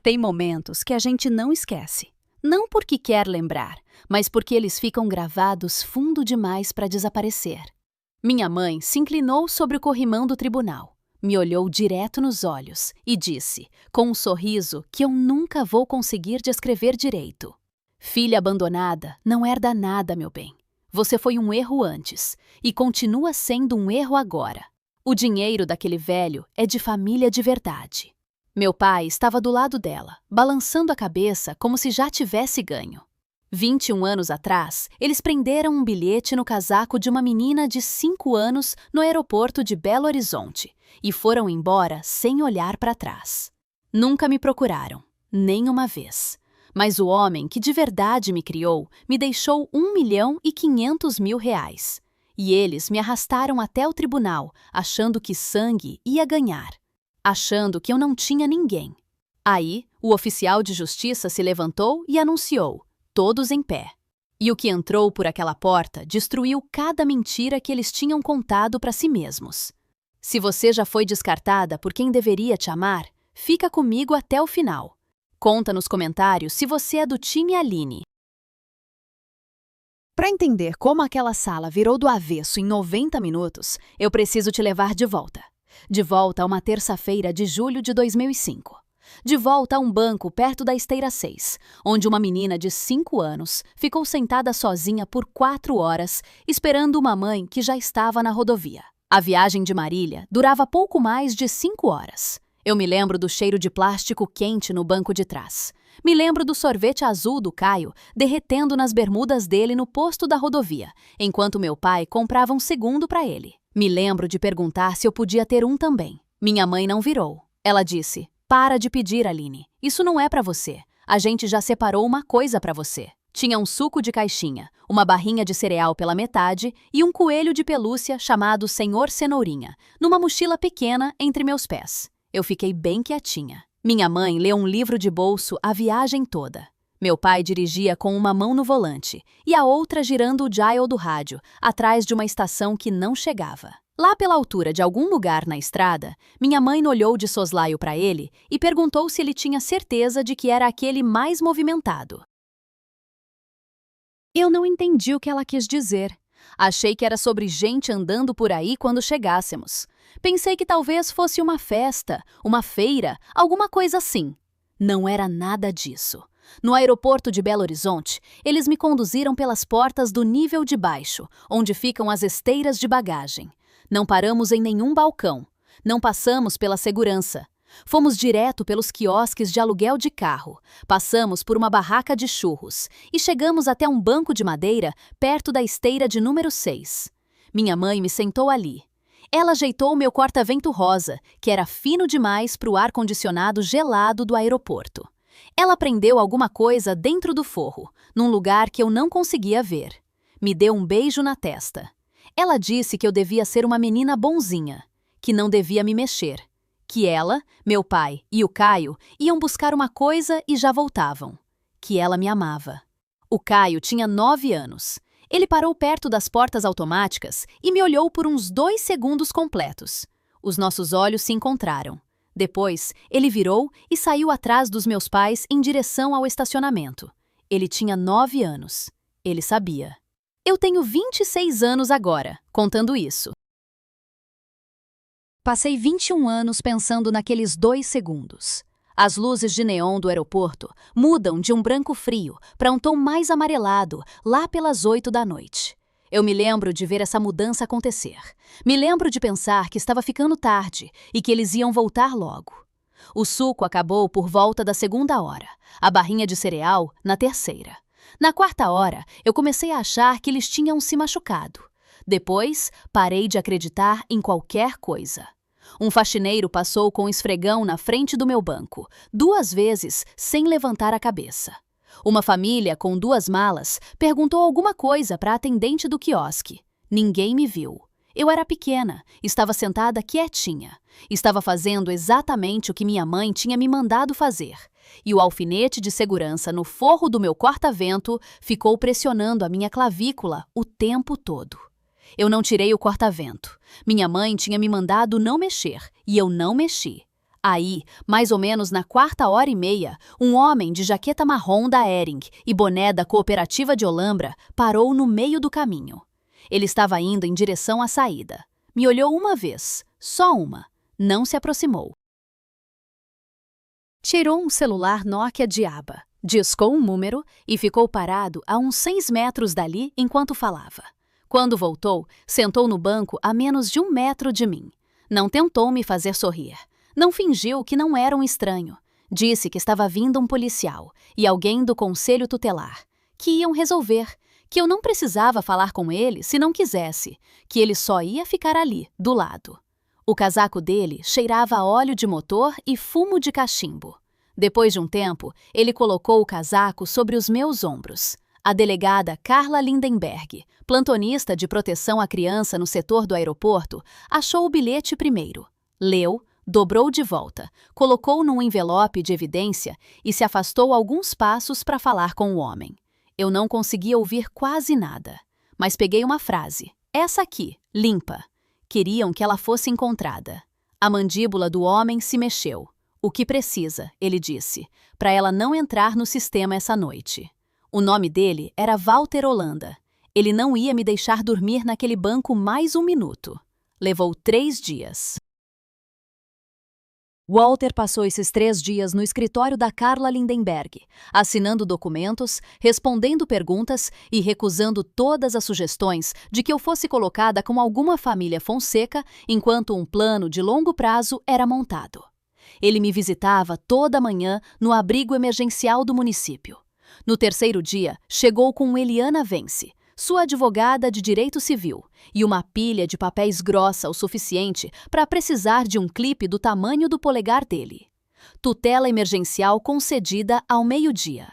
Tem momentos que a gente não esquece. Não porque quer lembrar, mas porque eles ficam gravados fundo demais para desaparecer. Minha mãe se inclinou sobre o corrimão do tribunal, me olhou direto nos olhos e disse, com um sorriso que eu nunca vou conseguir descrever direito: "Filha abandonada não herda nada, meu bem. Você foi um erro antes e continua sendo um erro agora. O dinheiro daquele velho é de família de verdade." Meu pai estava do lado dela, balançando a cabeça como se já tivesse ganho. 21 anos atrás, eles prenderam um bilhete no casaco de uma menina de 5 anos no aeroporto de Belo Horizonte e foram embora sem olhar para trás. Nunca me procuraram, nem uma vez. Mas o homem que de verdade me criou me deixou R$ 1.500.000. E eles me arrastaram até o tribunal, achando que sangue ia ganhar. Achando que eu não tinha ninguém. Aí, o oficial de justiça se levantou e anunciou, todos em pé. E o que entrou por aquela porta destruiu cada mentira que eles tinham contado para si mesmos. Se você já foi descartada por quem deveria te amar, fica comigo até o final. Conta nos comentários se você é do time Aline. Para entender como aquela sala virou do avesso em 90 minutos, eu preciso te levar de volta. De volta a uma terça-feira de julho de 2005. De volta a um banco perto da esteira 6, onde uma menina de 5 anos ficou sentada sozinha por 4 horas, esperando uma mãe que já estava na rodovia. A viagem de Marília durava pouco mais de 5 horas. Eu me lembro do cheiro de plástico quente no banco de trás. Me lembro do sorvete azul do Caio derretendo nas bermudas dele no posto da rodovia, enquanto meu pai comprava um segundo para ele. Me lembro de perguntar se eu podia ter um também. Minha mãe não virou. Ela disse, "Para de pedir, Aline. Isso não é para você. A gente já separou uma coisa para você." Tinha um suco de caixinha, uma barrinha de cereal pela metade e um coelho de pelúcia chamado Senhor Cenourinha, numa mochila pequena entre meus pés. Eu fiquei bem quietinha. Minha mãe leu um livro de bolso a viagem toda. Meu pai dirigia com uma mão no volante e a outra girando o dial do rádio, atrás de uma estação que não chegava. Lá pela altura de algum lugar na estrada, minha mãe olhou de soslaio para ele e perguntou se ele tinha certeza de que era aquele mais movimentado. Eu não entendi o que ela quis dizer. Achei que era sobre gente andando por aí quando chegássemos. Pensei que talvez fosse uma festa, uma feira, alguma coisa assim. Não era nada disso. No aeroporto de Belo Horizonte, eles me conduziram pelas portas do nível de baixo, onde ficam as esteiras de bagagem. Não paramos em nenhum balcão. Não passamos pela segurança. Fomos direto pelos quiosques de aluguel de carro. Passamos por uma barraca de churros e chegamos até um banco de madeira perto da esteira de número 6. Minha mãe me sentou ali. Ela ajeitou meu corta-vento rosa, que era fino demais para o ar-condicionado gelado do aeroporto. Ela prendeu alguma coisa dentro do forro, num lugar que eu não conseguia ver. Me deu um beijo na testa. Ela disse que eu devia ser uma menina bonzinha, que não devia me mexer, que ela, meu pai e o Caio iam buscar uma coisa e já voltavam, que ela me amava. O Caio tinha 9 anos. Ele parou perto das portas automáticas e me olhou por uns 2 segundos completos. Os nossos olhos se encontraram. Depois, ele virou e saiu atrás dos meus pais em direção ao estacionamento. Ele tinha 9 anos. Ele sabia. Eu tenho 26 anos agora, contando isso. Passei 21 anos pensando naqueles 2 segundos. As luzes de neon do aeroporto mudam de um branco frio para um tom mais amarelado lá pelas 8 da noite. Eu me lembro de ver essa mudança acontecer. Me lembro de pensar que estava ficando tarde e que eles iam voltar logo. O suco acabou por volta da 2ª hora, a barrinha de cereal na 3ª. Na 4ª hora, eu comecei a achar que eles tinham se machucado. Depois, parei de acreditar em qualquer coisa. Um faxineiro passou com um esfregão na frente do meu banco, 2 vezes sem levantar a cabeça. Uma família com 2 malas perguntou alguma coisa para a atendente do quiosque. Ninguém me viu. Eu era pequena, estava sentada quietinha. Estava fazendo exatamente o que minha mãe tinha me mandado fazer. E o alfinete de segurança no forro do meu corta-vento ficou pressionando a minha clavícula o tempo todo. Eu não tirei o corta-vento. Minha mãe tinha me mandado não mexer, e eu não mexi. Aí, mais ou menos na 4h30, um homem de jaqueta marrom da Hering e boné da Cooperativa de Olambra parou no meio do caminho. Ele estava indo em direção à saída. Me olhou uma vez, só uma. Não se aproximou. Tirou um celular Nokia de aba, discou um número e ficou parado a uns 6 metros dali enquanto falava. Quando voltou, sentou no banco a menos de 1 metro de mim. Não tentou me fazer sorrir. Não fingiu que não era um estranho. Disse que estava vindo um policial e alguém do conselho tutelar, que iam resolver, que eu não precisava falar com ele se não quisesse, que ele só ia ficar ali, do lado. O casaco dele cheirava a óleo de motor e fumo de cachimbo. Depois de um tempo, ele colocou o casaco sobre os meus ombros. A delegada Carla Lindenberg, plantonista de proteção à criança no setor do aeroporto, achou o bilhete primeiro. Leu, dobrou de volta, colocou num envelope de evidência e se afastou alguns passos para falar com o homem. Eu não conseguia ouvir quase nada, mas peguei uma frase. Essa aqui, limpa. Queriam que ela fosse encontrada. A mandíbula do homem se mexeu. O que precisa, ele disse, para ela não entrar no sistema essa noite. O nome dele era Walter Holanda. Ele não ia me deixar dormir naquele banco mais 1 minuto. Levou 3 dias. Walter passou esses 3 dias no escritório da Carla Lindenberg, assinando documentos, respondendo perguntas e recusando todas as sugestões de que eu fosse colocada com alguma família Fonseca enquanto um plano de longo prazo era montado. Ele me visitava toda manhã no abrigo emergencial do município. No 3º dia, chegou com Eliana Vence, sua advogada de direito civil, e uma pilha de papéis grossa o suficiente para precisar de um clipe do tamanho do polegar dele. Tutela emergencial concedida ao meio-dia.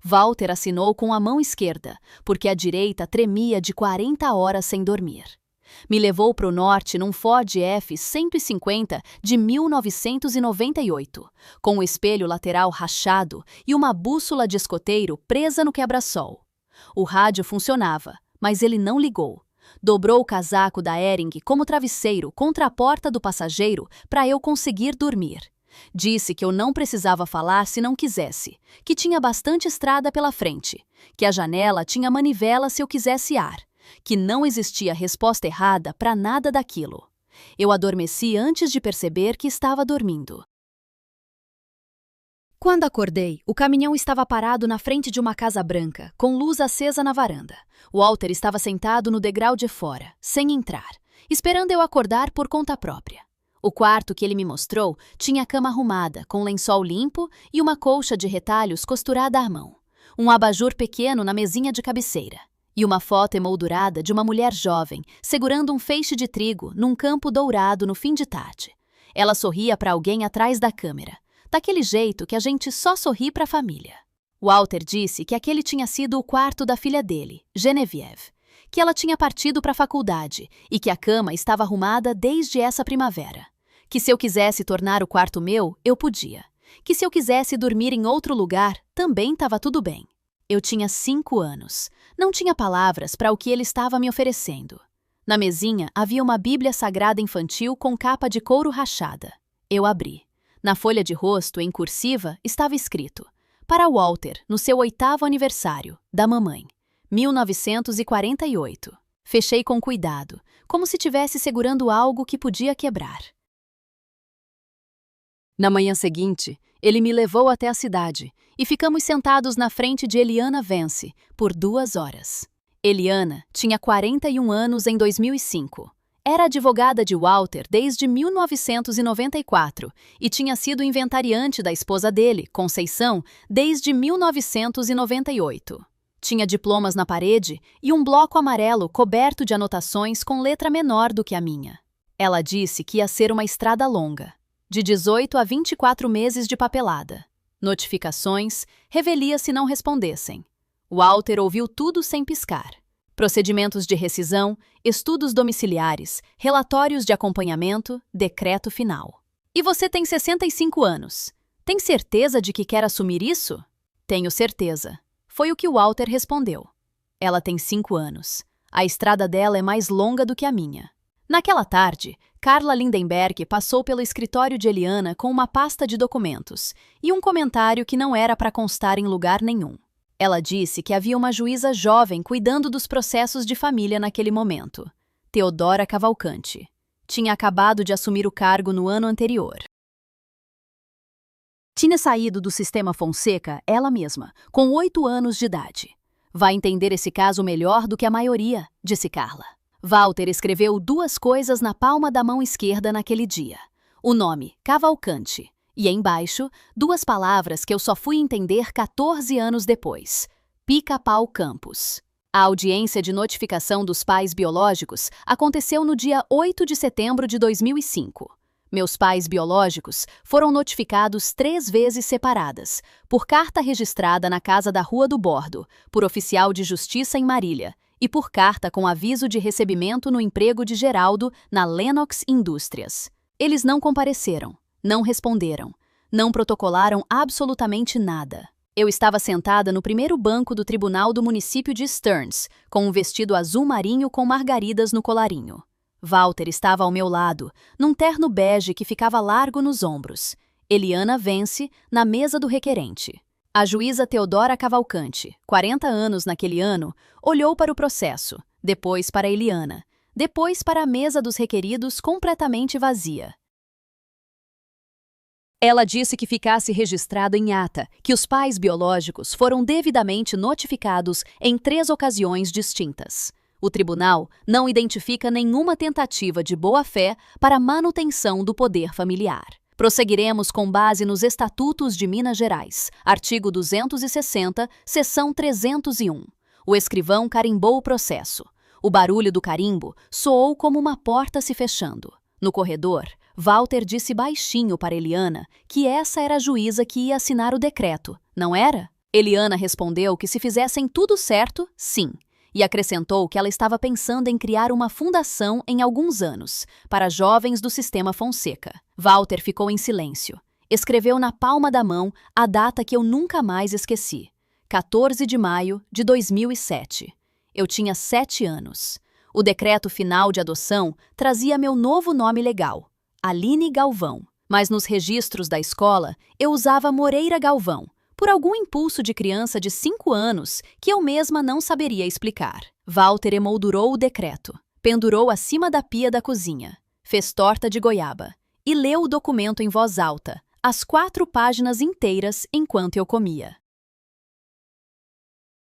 Walter assinou com a mão esquerda, porque a direita tremia de 40 horas sem dormir. Me levou para o norte num Ford F-150 de 1998, com o espelho lateral rachado e uma bússola de escoteiro presa no quebra-sol. O rádio funcionava, mas ele não ligou. Dobrou o casaco da Hering como travesseiro contra a porta do passageiro para eu conseguir dormir. Disse que eu não precisava falar se não quisesse, que tinha bastante estrada pela frente, que a janela tinha manivela se eu quisesse ar, que não existia resposta errada para nada daquilo. Eu adormeci antes de perceber que estava dormindo. Quando acordei, o caminhão estava parado na frente de uma casa branca, com luz acesa na varanda. Walter estava sentado no degrau de fora, sem entrar, esperando eu acordar por conta própria. O quarto que ele me mostrou tinha cama arrumada, com lençol limpo e uma colcha de retalhos costurada à mão. Um abajur pequeno na mesinha de cabeceira. E uma foto emoldurada de uma mulher jovem, segurando um feixe de trigo num campo dourado no fim de tarde. Ela sorria para alguém atrás da câmera, daquele jeito que a gente só sorri para a família. Walter disse que aquele tinha sido o quarto da filha dele, Genevieve, que ela tinha partido para a faculdade e que a cama estava arrumada desde essa primavera. Que se eu quisesse tornar o quarto meu, eu podia. Que se eu quisesse dormir em outro lugar, também estava tudo bem. Eu tinha 5 anos. Não tinha palavras para o que ele estava me oferecendo. Na mesinha havia uma Bíblia Sagrada infantil com capa de couro rachada. Eu abri. Na folha de rosto, em cursiva, estava escrito: para Walter, no seu 8º aniversário, da mamãe, 1948. Fechei com cuidado, como se estivesse segurando algo que podia quebrar. Na manhã seguinte, ele me levou até a cidade e ficamos sentados na frente de Eliana Vence por 2 horas. Eliana tinha 41 anos em 2005. Era advogada de Walter desde 1994 e tinha sido inventariante da esposa dele, Conceição, desde 1998. Tinha diplomas na parede e um bloco amarelo coberto de anotações com letra menor do que a minha. Ela disse que ia ser uma estrada longa, de 18 a 24 meses de papelada. Notificações, revelia se não respondessem. Walter ouviu tudo sem piscar. Procedimentos de rescisão, estudos domiciliares, relatórios de acompanhamento, decreto final. E você tem 65 anos. Tem certeza de que quer assumir isso? Tenho certeza. Foi o que Walter respondeu. Ela tem 5 anos. A estrada dela é mais longa do que a minha. Naquela tarde, Carla Lindenberg passou pelo escritório de Eliana com uma pasta de documentos e um comentário que não era para constar em lugar nenhum. Ela disse que havia uma juíza jovem cuidando dos processos de família naquele momento, Teodora Cavalcante. Tinha acabado de assumir o cargo no ano anterior. Tinha saído do sistema Fonseca ela mesma, com 8 anos de idade. Vai entender esse caso melhor do que a maioria, disse Carla. Walter escreveu 2 coisas na palma da mão esquerda naquele dia. O nome, Cavalcante, e embaixo, 2 palavras que eu só fui entender 14 anos depois. Pica-Pau Campos. A audiência de notificação dos pais biológicos aconteceu no dia 8 de setembro de 2005. Meus pais biológicos foram notificados 3 vezes separadas, por carta registrada na Casa da Rua do Bordo, por oficial de justiça em Marília, e por carta com aviso de recebimento no emprego de Geraldo na Lennox Indústrias. Eles não compareceram, não responderam, não protocolaram absolutamente nada. Eu estava sentada no primeiro banco do tribunal do município de Stearns, com um vestido azul marinho com margaridas no colarinho. Walter estava ao meu lado, num terno bege que ficava largo nos ombros. Eliana Vence, na mesa do requerente. A juíza Teodora Cavalcante, 40 anos naquele ano, olhou para o processo, depois para Eliana, depois para a mesa dos requeridos completamente vazia. Ela disse que ficasse registrado em ata que os pais biológicos foram devidamente notificados em 3 ocasiões distintas. O tribunal não identifica nenhuma tentativa de boa-fé para a manutenção do poder familiar. Prosseguiremos com base nos Estatutos de Minas Gerais, artigo 260, seção 301. O escrivão carimbou o processo. O barulho do carimbo soou como uma porta se fechando. No corredor, Walter disse baixinho para Eliana que essa era a juíza que ia assinar o decreto, não era? Eliana respondeu que se fizessem tudo certo, sim. E acrescentou que ela estava pensando em criar uma fundação em alguns anos, para jovens do sistema Fonseca. Walter ficou em silêncio. Escreveu na palma da mão a data que eu nunca mais esqueci. 14 de maio de 2007. Eu tinha 7 anos. O decreto final de adoção trazia meu novo nome legal, Aline Galvão. Mas nos registros da escola, eu usava Moreira Galvão, por algum impulso de criança de 5 anos que eu mesma não saberia explicar. Walter emoldurou o decreto, pendurou acima da pia da cozinha, fez torta de goiaba e leu o documento em voz alta, as 4 páginas inteiras enquanto eu comia.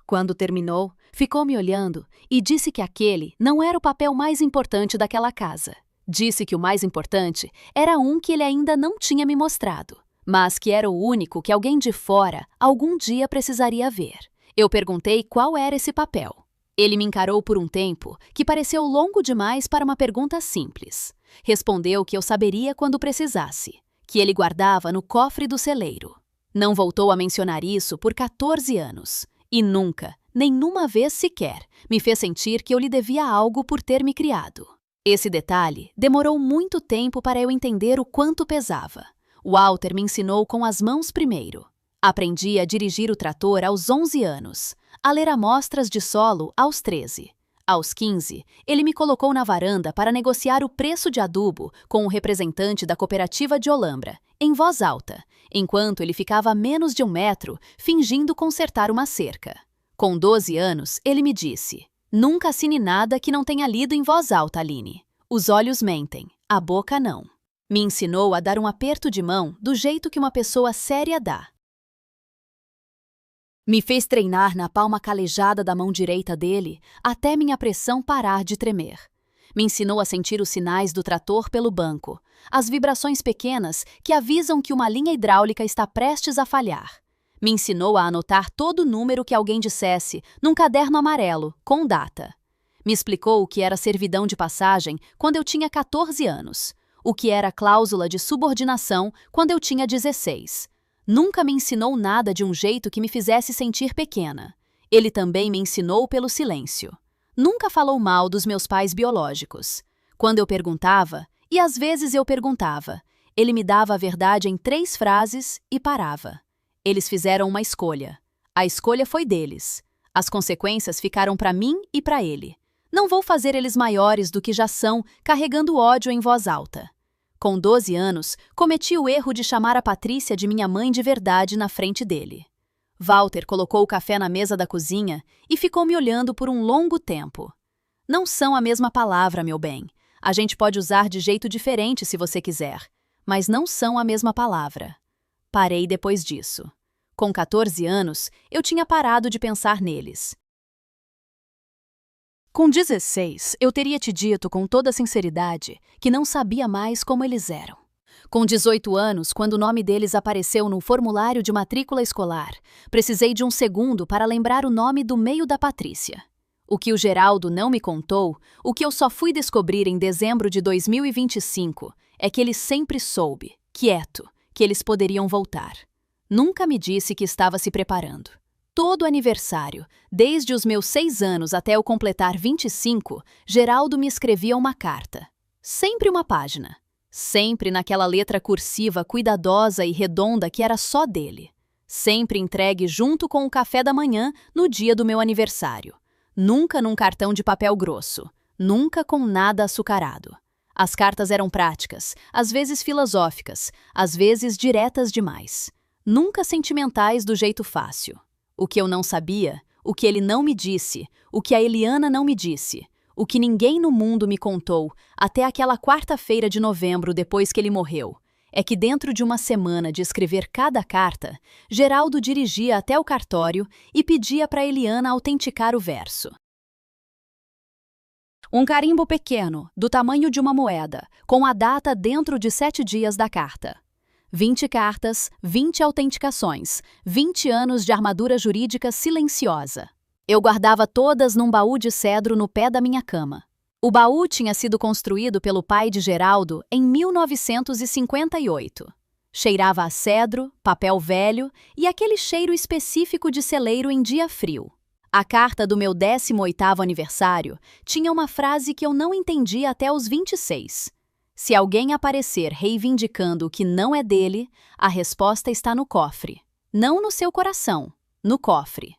Quando terminou, ficou me olhando e disse que aquele não era o papel mais importante daquela casa. Disse que o mais importante era um que ele ainda não tinha me mostrado, mas que era o único que alguém de fora algum dia precisaria ver. Eu perguntei qual era esse papel. Ele me encarou por um tempo que pareceu longo demais para uma pergunta simples. Respondeu que eu saberia quando precisasse, que ele guardava no cofre do celeiro. Não voltou a mencionar isso por 14 anos, e nunca, nenhuma vez sequer, me fez sentir que eu lhe devia algo por ter me criado. Esse detalhe demorou muito tempo para eu entender o quanto pesava. Walter me ensinou com as mãos primeiro. Aprendi a dirigir o trator aos 11 anos, a ler amostras de solo aos 13. Aos 15, ele me colocou na varanda para negociar o preço de adubo com o representante da cooperativa de Olambra, em voz alta, enquanto ele ficava a menos de 1 metro, fingindo consertar uma cerca. Com 12 anos, ele me disse: "Nunca assine nada que não tenha lido em voz alta, Aline. Os olhos mentem, a boca não." Me ensinou a dar um aperto de mão do jeito que uma pessoa séria dá. Me fez treinar na palma calejada da mão direita dele até minha pressão parar de tremer. Me ensinou a sentir os sinais do trator pelo banco, as vibrações pequenas que avisam que uma linha hidráulica está prestes a falhar. Me ensinou a anotar todo o número que alguém dissesse num caderno amarelo, com data. Me explicou o que era servidão de passagem quando eu tinha 14 anos. O que era cláusula de subordinação quando eu tinha 16. Nunca me ensinou nada de um jeito que me fizesse sentir pequena. Ele também me ensinou pelo silêncio. Nunca falou mal dos meus pais biológicos. Quando eu perguntava, e às vezes eu perguntava, ele me dava a verdade em 3 frases e parava. Eles fizeram uma escolha. A escolha foi deles. As consequências ficaram para mim e para ele. Não vou fazer eles maiores do que já são, carregando ódio em voz alta. Com 12 anos, cometi o erro de chamar a Patrícia de minha mãe de verdade na frente dele. Walter colocou o café na mesa da cozinha e ficou me olhando por um longo tempo. Não são a mesma palavra, meu bem. A gente pode usar de jeito diferente se você quiser, mas não são a mesma palavra. Parei depois disso. Com 14 anos, eu tinha parado de pensar neles. Com 16, eu teria te dito com toda sinceridade que não sabia mais como eles eram. Com 18 anos, quando o nome deles apareceu no formulário de matrícula escolar, precisei de um segundo para lembrar o nome do meio da Patrícia. O que o Geraldo não me contou, o que eu só fui descobrir em dezembro de 2025, é que ele sempre soube, quieto, que eles poderiam voltar. Nunca me disse que estava se preparando. Todo aniversário, desde os meus 6 anos até eu completar 25, Geraldo me escrevia uma carta. Sempre uma página. Sempre naquela letra cursiva cuidadosa e redonda que era só dele. Sempre entregue junto com o café da manhã no dia do meu aniversário. Nunca num cartão de papel grosso. Nunca com nada açucarado. As cartas eram práticas, às vezes filosóficas, às vezes diretas demais. Nunca sentimentais do jeito fácil. O que eu não sabia, o que ele não me disse, o que a Eliana não me disse, o que ninguém no mundo me contou até aquela quarta-feira de novembro depois que ele morreu, é que dentro de uma semana de escrever cada carta, Geraldo dirigia até o cartório e pedia para Eliana autenticar o verso. Um carimbo pequeno, do tamanho de uma moeda, com a data dentro de 7 dias da carta. 20 cartas, 20 autenticações, 20 anos de armadura jurídica silenciosa. Eu guardava todas num baú de cedro no pé da minha cama. O baú tinha sido construído pelo pai de Geraldo em 1958. Cheirava a cedro, papel velho e aquele cheiro específico de celeiro em dia frio. A carta do meu 18º aniversário tinha uma frase que eu não entendi até os 26. Se alguém aparecer reivindicando o que não é dele, a resposta está no cofre. Não no seu coração, no cofre.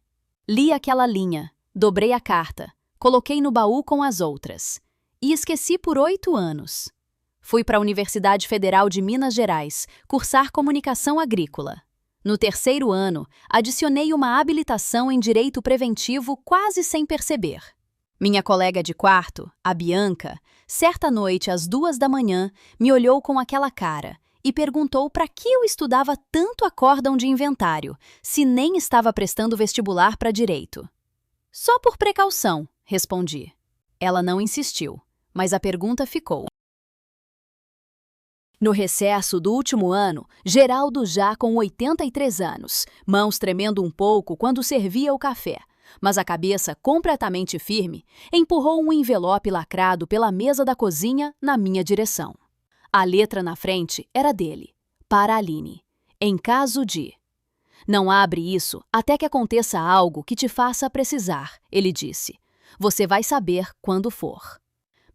Li aquela linha, dobrei a carta, coloquei no baú com as outras. E esqueci por 8 anos. Fui para a Universidade Federal de Minas Gerais, cursar comunicação agrícola. No 3º ano, adicionei uma habilitação em direito preventivo quase sem perceber. Minha colega de quarto, a Bianca, certa noite às 2 da manhã, me olhou com aquela cara e perguntou para que eu estudava tanto acórdão de inventário, se nem estava prestando vestibular para direito. Só por precaução, respondi. Ela não insistiu, mas a pergunta ficou. No recesso do último ano, Geraldo já com 83 anos, mãos tremendo um pouco quando servia o café, mas a cabeça completamente firme, empurrou um envelope lacrado pela mesa da cozinha na minha direção. A letra na frente era dele, para a Aline, em caso de... Não abre isso até que aconteça algo que te faça precisar, ele disse. Você vai saber quando for.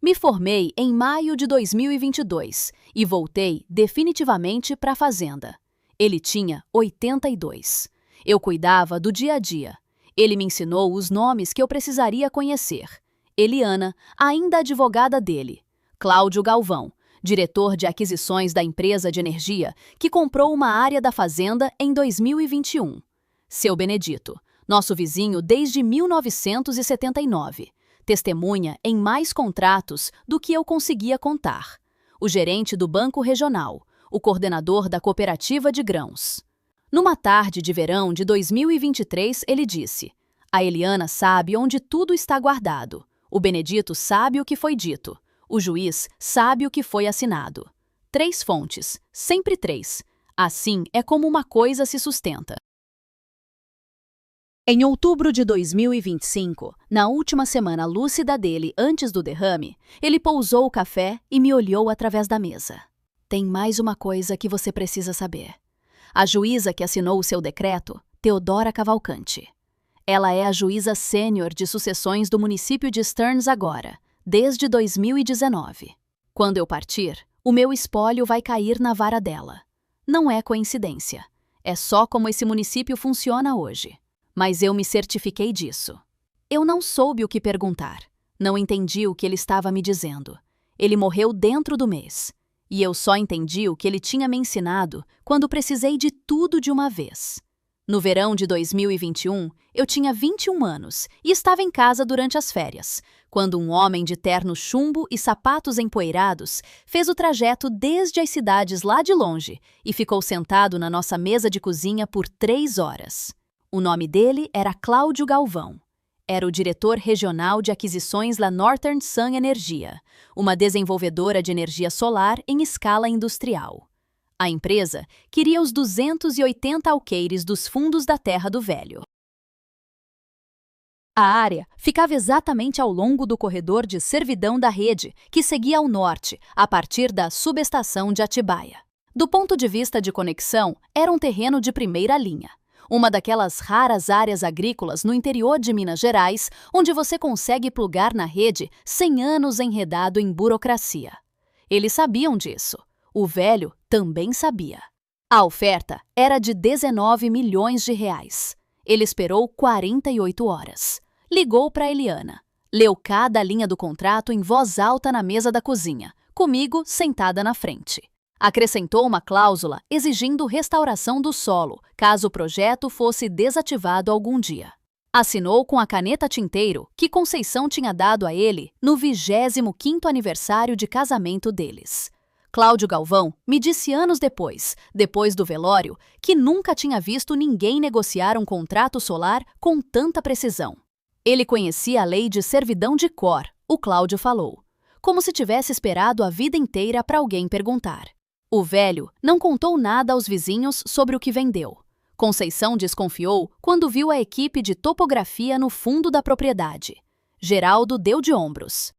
Me formei em maio de 2022 e voltei definitivamente para a fazenda. Ele tinha 82. Eu cuidava do dia a dia. Ele me ensinou os nomes que eu precisaria conhecer. Eliana, ainda advogada dele. Cláudio Galvão, diretor de aquisições da empresa de energia que comprou uma área da fazenda em 2021. Seu Benedito, nosso vizinho desde 1979. Testemunha em mais contratos do que eu conseguia contar. O gerente do Banco Regional, o coordenador da cooperativa de grãos. Numa tarde de verão de 2023, ele disse: a Eliana sabe onde tudo está guardado. O Benedito sabe o que foi dito. O juiz sabe o que foi assinado. 3 fontes, sempre 3. Assim é como uma coisa se sustenta. Em outubro de 2025, na última semana lúcida dele antes do derrame, ele pousou o café e me olhou através da mesa. Tem mais uma coisa que você precisa saber. A juíza que assinou o seu decreto, Teodora Cavalcante. Ela é a juíza sênior de sucessões do município de Stearns agora, desde 2019. Quando eu partir, o meu espólio vai cair na vara dela. Não é coincidência. É só como esse município funciona hoje. Mas eu me certifiquei disso. Eu não soube o que perguntar. Não entendi o que ele estava me dizendo. Ele morreu dentro do mês. E eu só entendi o que ele tinha me ensinado quando precisei de tudo de uma vez. No verão de 2021, eu tinha 21 anos e estava em casa durante as férias, quando um homem de terno chumbo e sapatos empoeirados fez o trajeto desde as cidades lá de longe e ficou sentado na nossa mesa de cozinha por 3 horas. O nome dele era Cláudio Galvão. Era o diretor regional de aquisições da Northern Sun Energia, uma desenvolvedora de energia solar em escala industrial. A empresa queria os 280 alqueires dos fundos da Terra do Velho. A área ficava exatamente ao longo do corredor de servidão da rede, que seguia ao norte, a partir da subestação de Atibaia. Do ponto de vista de conexão, era um terreno de primeira linha. Uma daquelas raras áreas agrícolas no interior de Minas Gerais, onde você consegue plugar na rede sem anos enredado em burocracia. Eles sabiam disso. O velho também sabia. A oferta era de 19 milhões de reais. Ele esperou 48 horas. Ligou para Eliana. Leu cada linha do contrato em voz alta na mesa da cozinha, comigo sentada na frente. Acrescentou uma cláusula exigindo restauração do solo, caso o projeto fosse desativado algum dia. Assinou com a caneta tinteiro que Conceição tinha dado a ele no 25º aniversário de casamento deles. Cláudio Galvão me disse anos depois do velório, que nunca tinha visto ninguém negociar um contrato solar com tanta precisão. Ele conhecia a lei de servidão de cor, o Cláudio falou, como se tivesse esperado a vida inteira para alguém perguntar. O velho não contou nada aos vizinhos sobre o que vendeu. Conceição desconfiou quando viu a equipe de topografia no fundo da propriedade. Geraldo deu de ombros.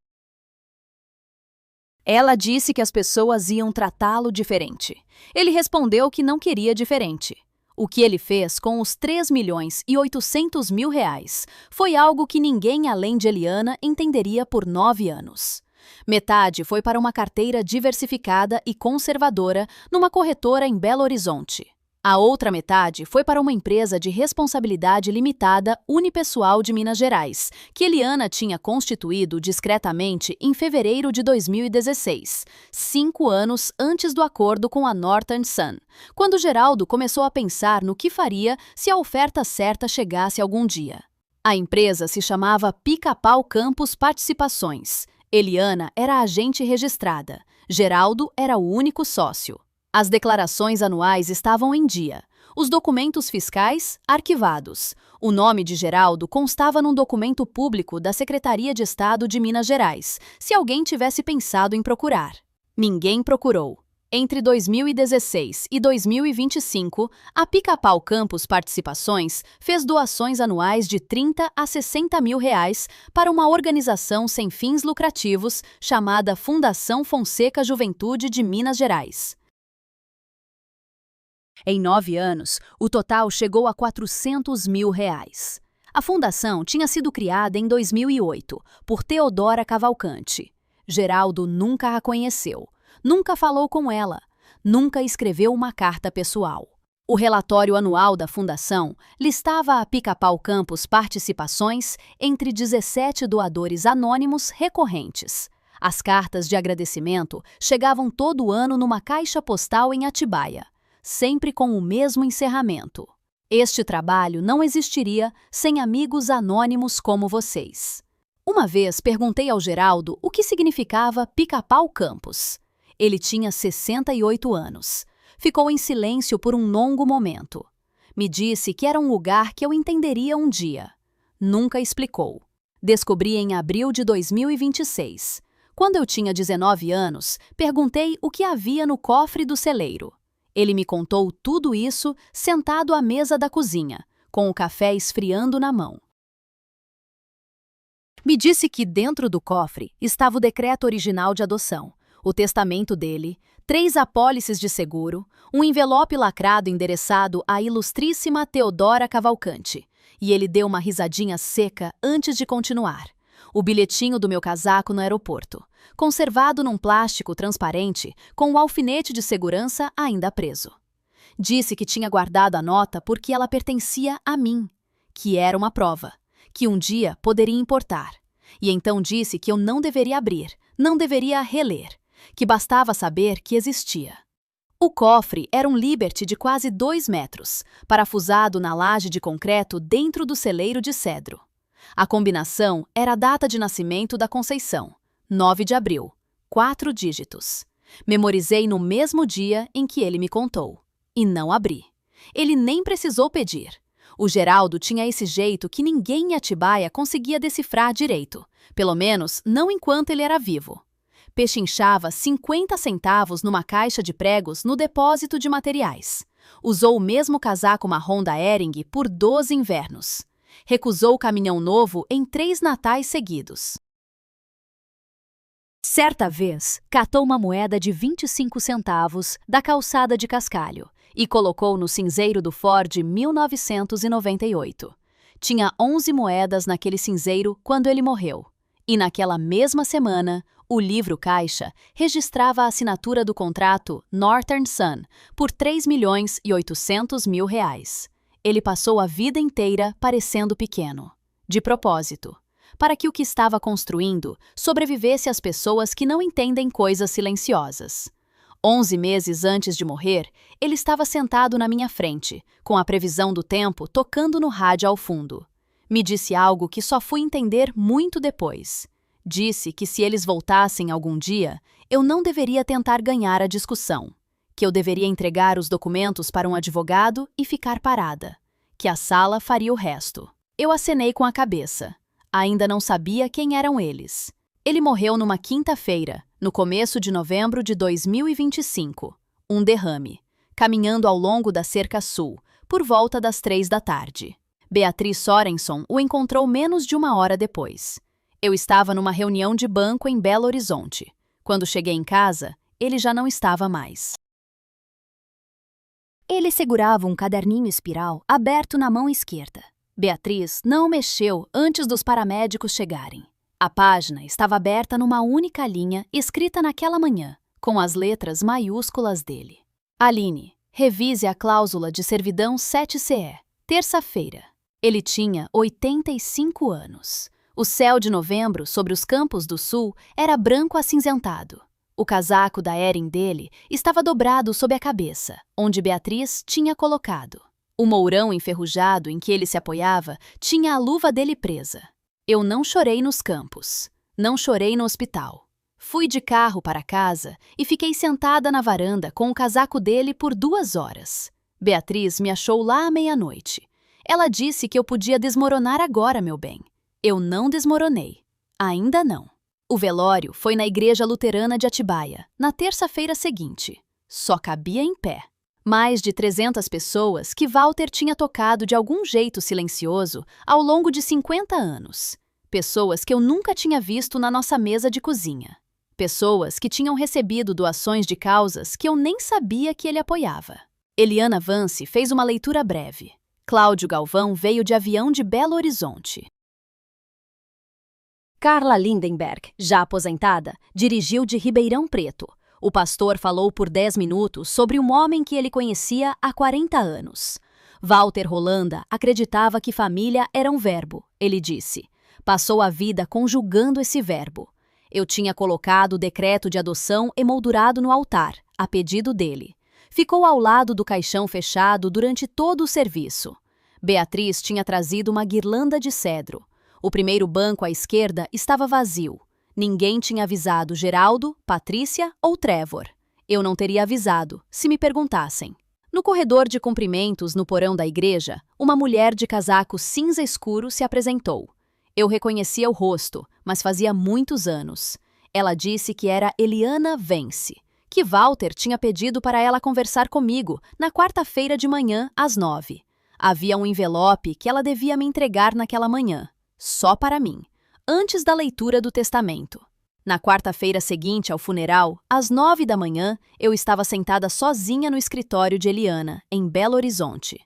Ela disse que as pessoas iam tratá-lo diferente. Ele respondeu que não queria diferente. O que ele fez com os 3.800.000 reais foi algo que ninguém além de Eliana entenderia por 9 anos. Metade foi para uma carteira diversificada e conservadora numa corretora em Belo Horizonte. A outra metade foi para uma empresa de responsabilidade limitada unipessoal de Minas Gerais, que Eliana tinha constituído discretamente em fevereiro de 2016, 5 anos antes do acordo com a Northern Sun, quando Geraldo começou a pensar no que faria se a oferta certa chegasse algum dia. A empresa se chamava Pica-Pau Campos Participações. Eliana era a agente registrada. Geraldo era o único sócio. As declarações anuais estavam em dia. Os documentos fiscais, arquivados. O nome de Geraldo constava num documento público da Secretaria de Estado de Minas Gerais, se alguém tivesse pensado em procurar. Ninguém procurou. Entre 2016 e 2025, a Pica-Pau Campos Participações fez doações anuais de 30 a 60 mil reais para uma organização sem fins lucrativos chamada Fundação Fonseca Juventude de Minas Gerais. Em 9 anos, o total chegou a 400 mil reais. A fundação tinha sido criada em 2008 por Teodora Cavalcante. Geraldo nunca a conheceu, nunca falou com ela, nunca escreveu uma carta pessoal. O relatório anual da fundação listava a Pica-Pau Campos Participações entre 17 doadores anônimos recorrentes. As cartas de agradecimento chegavam todo ano numa caixa postal em Atibaia, sempre com o mesmo encerramento. Este trabalho não existiria sem amigos anônimos como vocês. Uma vez perguntei ao Geraldo o que significava Pica-Pau Campos. Ele tinha 68 anos. Ficou em silêncio por um longo momento. Me disse que era um lugar que eu entenderia um dia. Nunca explicou. Descobri em abril de 2026. Quando eu tinha 19 anos, perguntei o que havia no cofre do celeiro. Ele me contou tudo isso sentado à mesa da cozinha, com o café esfriando na mão. Me disse que dentro do cofre estava o decreto original de adoção, o testamento dele, 3 apólices de seguro, um envelope lacrado endereçado à ilustríssima Teodora Cavalcante, e ele deu uma risadinha seca antes de continuar. O bilhetinho do meu casaco no aeroporto, conservado num plástico transparente com o alfinete de segurança ainda preso. Disse que tinha guardado a nota porque ela pertencia a mim, que era uma prova, que um dia poderia importar. E então disse que eu não deveria abrir, não deveria reler, que bastava saber que existia. O cofre era um Liberty de quase 2 metros, parafusado na laje de concreto dentro do celeiro de cedro. A combinação era a data de nascimento da Conceição, 9 de abril, 4 dígitos. Memorizei no mesmo dia em que ele me contou. E não abri. Ele nem precisou pedir. O Geraldo tinha esse jeito que ninguém em Atibaia conseguia decifrar direito, pelo menos não enquanto ele era vivo. Pechinchava 50 centavos numa caixa de pregos no depósito de materiais. Usou o mesmo casaco marrom da Hering por 12 invernos. Recusou o caminhão novo em 3 natais seguidos. Certa vez, catou uma moeda de 25 centavos da calçada de cascalho e colocou no cinzeiro do Ford 1998. Tinha 11 moedas naquele cinzeiro quando ele morreu. E naquela mesma semana, o livro caixa registrava a assinatura do contrato Northern Sun por R$ 3.800.000. Ele passou a vida inteira parecendo pequeno. De propósito, para que o que estava construindo sobrevivesse às pessoas que não entendem coisas silenciosas. 11 meses antes de morrer, ele estava sentado na minha frente, com a previsão do tempo tocando no rádio ao fundo. Me disse algo que só fui entender muito depois. Disse que se eles voltassem algum dia, eu não deveria tentar ganhar a discussão, que eu deveria entregar os documentos para um advogado e ficar parada, que a sala faria o resto. Eu acenei com a cabeça. Ainda não sabia quem eram eles. Ele morreu numa quinta-feira, no começo de novembro de 2025, um derrame, caminhando ao longo da cerca sul, por volta das 3 da tarde. Beatriz Sorenson o encontrou menos de 1 hora depois. Eu estava numa reunião de banco em Belo Horizonte. Quando cheguei em casa, ele já não estava mais. Ele segurava um caderninho espiral aberto na mão esquerda. Beatriz não o mexeu antes dos paramédicos chegarem. A página estava aberta numa única linha escrita naquela manhã, com as letras maiúsculas dele. Aline, revise a cláusula de servidão 7CE, terça-feira. Ele tinha 85 anos. O céu de novembro sobre os campos do sul era branco acinzentado. O casaco da Hering dele estava dobrado sob a cabeça, onde Beatriz tinha colocado. O mourão enferrujado em que ele se apoiava tinha a luva dele presa. Eu não chorei nos campos. Não chorei no hospital. Fui de carro para casa e fiquei sentada na varanda com o casaco dele por 2 horas. Beatriz me achou lá à meia-noite. Ela disse que eu podia desmoronar agora, meu bem. Eu não desmoronei. Ainda não. O velório foi na igreja luterana de Atibaia, na terça-feira seguinte. Só cabia em pé. Mais de 300 pessoas que Walter tinha tocado de algum jeito silencioso ao longo de 50 anos. Pessoas que eu nunca tinha visto na nossa mesa de cozinha. Pessoas que tinham recebido doações de causas que eu nem sabia que ele apoiava. Eliana Vance fez uma leitura breve. Cláudio Galvão veio de avião de Belo Horizonte. Carla Lindenberg, já aposentada, dirigiu de Ribeirão Preto. O pastor falou por 10 minutos sobre um homem que ele conhecia há 40 anos. Walter Rolanda acreditava que família era um verbo, ele disse. Passou a vida conjugando esse verbo. Eu tinha colocado o decreto de adoção emoldurado no altar, a pedido dele. Ficou ao lado do caixão fechado durante todo o serviço. Beatriz tinha trazido uma guirlanda de cedro. O primeiro banco à esquerda estava vazio. Ninguém tinha avisado Geraldo, Patrícia ou Trevor. Eu não teria avisado, se me perguntassem. No corredor de cumprimentos no porão da igreja, uma mulher de casaco cinza escuro se apresentou. Eu reconhecia o rosto, mas fazia muitos anos. Ela disse que era Eliana Vance, que Walter tinha pedido para ela conversar comigo na quarta-feira de manhã, às 9. Havia um envelope que ela devia me entregar naquela manhã, só para mim, antes da leitura do testamento. Na quarta-feira seguinte ao funeral, às 9 da manhã, eu estava sentada sozinha no escritório de Eliana, em Belo Horizonte.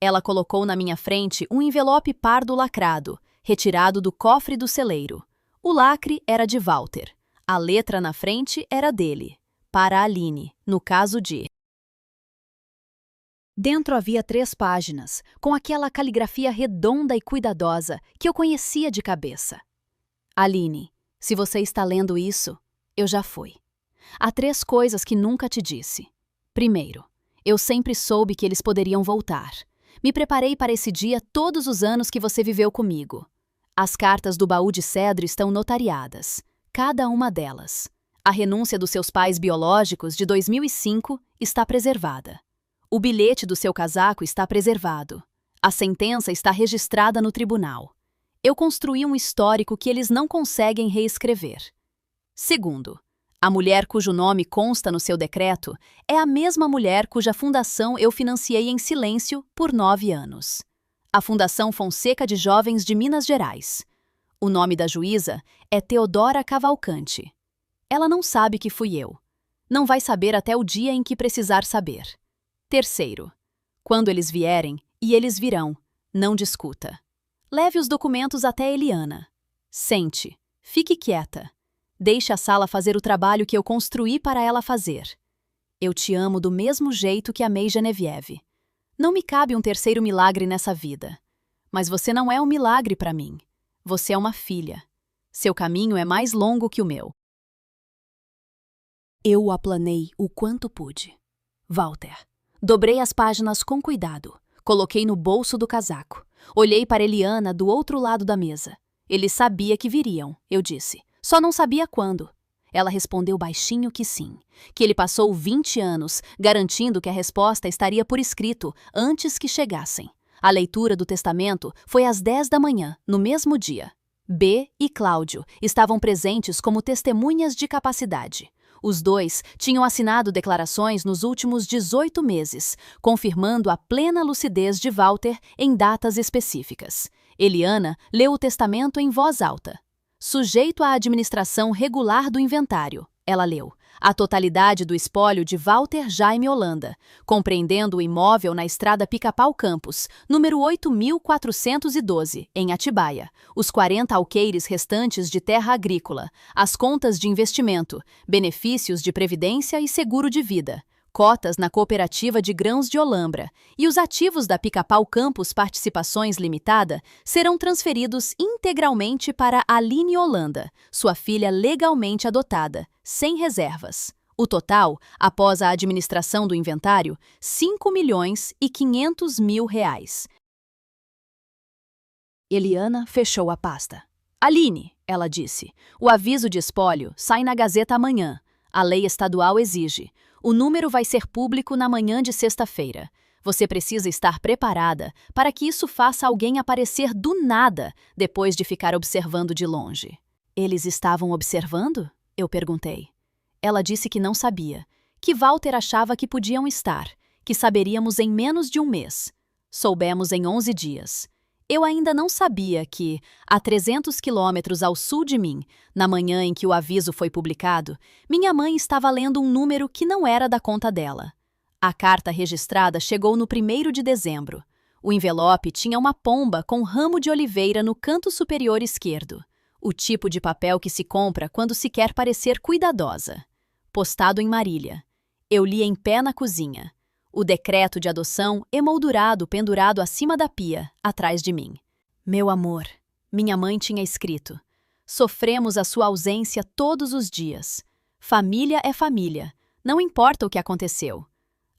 Ela colocou na minha frente um envelope pardo lacrado, retirado do cofre do celeiro. O lacre era de Walter. A letra na frente era dele, para a Aline, no caso de... Dentro havia 3 páginas, com aquela caligrafia redonda e cuidadosa que eu conhecia de cabeça. Aline, se você está lendo isso, eu já fui. Há 3 coisas que nunca te disse. Primeiro, eu sempre soube que eles poderiam voltar. Me preparei para esse dia todos os anos que você viveu comigo. As cartas do baú de cedro estão notariadas, cada uma delas. A renúncia dos seus pais biológicos de 2005 está preservada. O bilhete do seu casaco está preservado. A sentença está registrada no tribunal. Eu construí um histórico que eles não conseguem reescrever. Segundo, a mulher cujo nome consta no seu decreto é a mesma mulher cuja fundação eu financiei em silêncio por 9 anos. A Fundação Fonseca de Jovens de Minas Gerais. O nome da juíza é Teodora Cavalcante. Ela não sabe que fui eu. Não vai saber até o dia em que precisar saber. Terceiro, quando eles vierem, e eles virão, não discuta. Leve os documentos até Eliana. Sente, fique quieta. Deixe a sala fazer o trabalho que eu construí para ela fazer. Eu te amo do mesmo jeito que amei Genevieve. Não me cabe um terceiro milagre nessa vida. Mas você não é um milagre para mim. Você é uma filha. Seu caminho é mais longo que o meu. Eu o aplanei o quanto pude. Walter. Dobrei as páginas com cuidado. Coloquei no bolso do casaco. Olhei para Eliana do outro lado da mesa. Ele sabia que viriam, eu disse. Só não sabia quando. Ela respondeu baixinho que sim, que ele passou 20 anos, garantindo que a resposta estaria por escrito antes que chegassem. A leitura do testamento foi às 10 da manhã, no mesmo dia. B e Cláudio estavam presentes como testemunhas de capacidade. Os dois tinham assinado declarações nos últimos 18 meses, confirmando a plena lucidez de Walter em datas específicas. Eliana leu o testamento em voz alta. Sujeito à administração regular do inventário, ela leu, a totalidade do espólio de Walter Jaime Holanda, compreendendo o imóvel na estrada Pica-Pau Campos, número 8.412, em Atibaia, os 40 alqueires restantes de terra agrícola, as contas de investimento, benefícios de previdência e seguro de vida, cotas na Cooperativa de Grãos de Olambra e os ativos da Pica-Pau Campos Participações Limitada serão transferidos integralmente para Aline Holanda, sua filha legalmente adotada, sem reservas. O total, após a administração do inventário, R$ 5.500.000. Eliana fechou a pasta. Aline, ela disse, o aviso de espólio sai na Gazeta amanhã. A lei estadual exige. O número vai ser público na manhã de sexta-feira. Você precisa estar preparada para que isso faça alguém aparecer do nada depois de ficar observando de longe. Eles estavam observando? Eu perguntei. Ela disse que não sabia, que Walter achava que podiam estar, que saberíamos em menos de um mês. Soubemos em 11 dias. Eu ainda não sabia que, a 300 quilômetros ao sul de mim, na manhã em que o aviso foi publicado, minha mãe estava lendo um número que não era da conta dela. A carta registrada chegou no 1º de dezembro. O envelope tinha uma pomba com ramo de oliveira no canto superior esquerdo. O tipo de papel que se compra quando se quer parecer cuidadosa. Postado em Marília. Eu li em pé na cozinha. O decreto de adoção emoldurado pendurado acima da pia, atrás de mim. Meu amor, minha mãe tinha escrito. Sofremos a sua ausência todos os dias. Família é família, não importa o que aconteceu.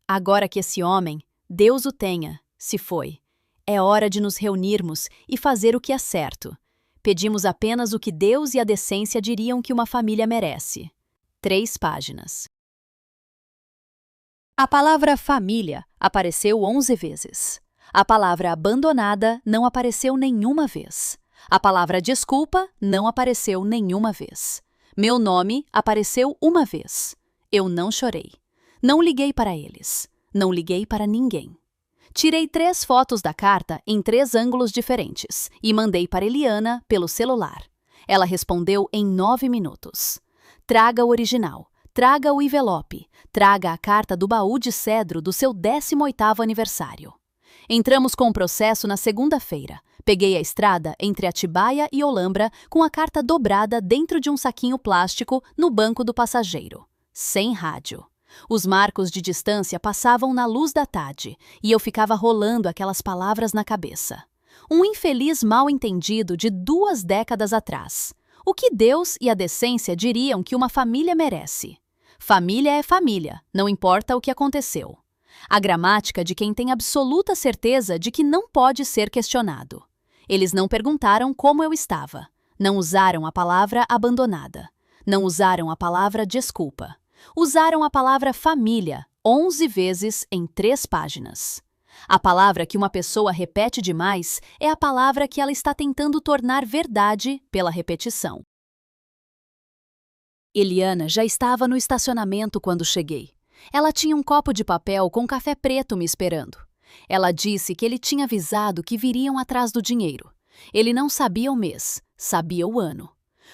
Agora que esse homem, Deus o tenha, se foi. É hora de nos reunirmos e fazer o que é certo. Pedimos apenas o que Deus e a decência diriam que uma família merece. 3 páginas. A palavra família apareceu 11 vezes. A palavra abandonada não apareceu nenhuma vez. A palavra desculpa não apareceu nenhuma vez. Meu nome apareceu uma vez. Eu não chorei. Não liguei para eles. Não liguei para ninguém. Tirei 3 fotos da carta em 3 ângulos diferentes e mandei para Eliana pelo celular. Ela respondeu em 9 minutos. Traga o original. Traga o envelope, traga a carta do baú de cedro do seu 18º aniversário. Entramos com o processo na segunda-feira. Peguei a estrada entre Atibaia e Olambra com a carta dobrada dentro de um saquinho plástico no banco do passageiro. Sem rádio. Os marcos de distância passavam na luz da tarde e eu ficava rolando aquelas palavras na cabeça. Um infeliz mal-entendido de 2 décadas atrás. O que Deus e a decência diriam que uma família merece? Família é família, não importa o que aconteceu. A gramática de quem tem absoluta certeza de que não pode ser questionado. Eles não perguntaram como eu estava. Não usaram a palavra abandonada. Não usaram a palavra desculpa. Usaram a palavra família 11 vezes em 3 páginas. A palavra que uma pessoa repete demais é a palavra que ela está tentando tornar verdade pela repetição. Eliana já estava no estacionamento quando cheguei. Ela tinha um copo de papel com café preto me esperando. Ela disse que ele tinha avisado que viriam atrás do dinheiro. Ele não sabia o mês, sabia o ano.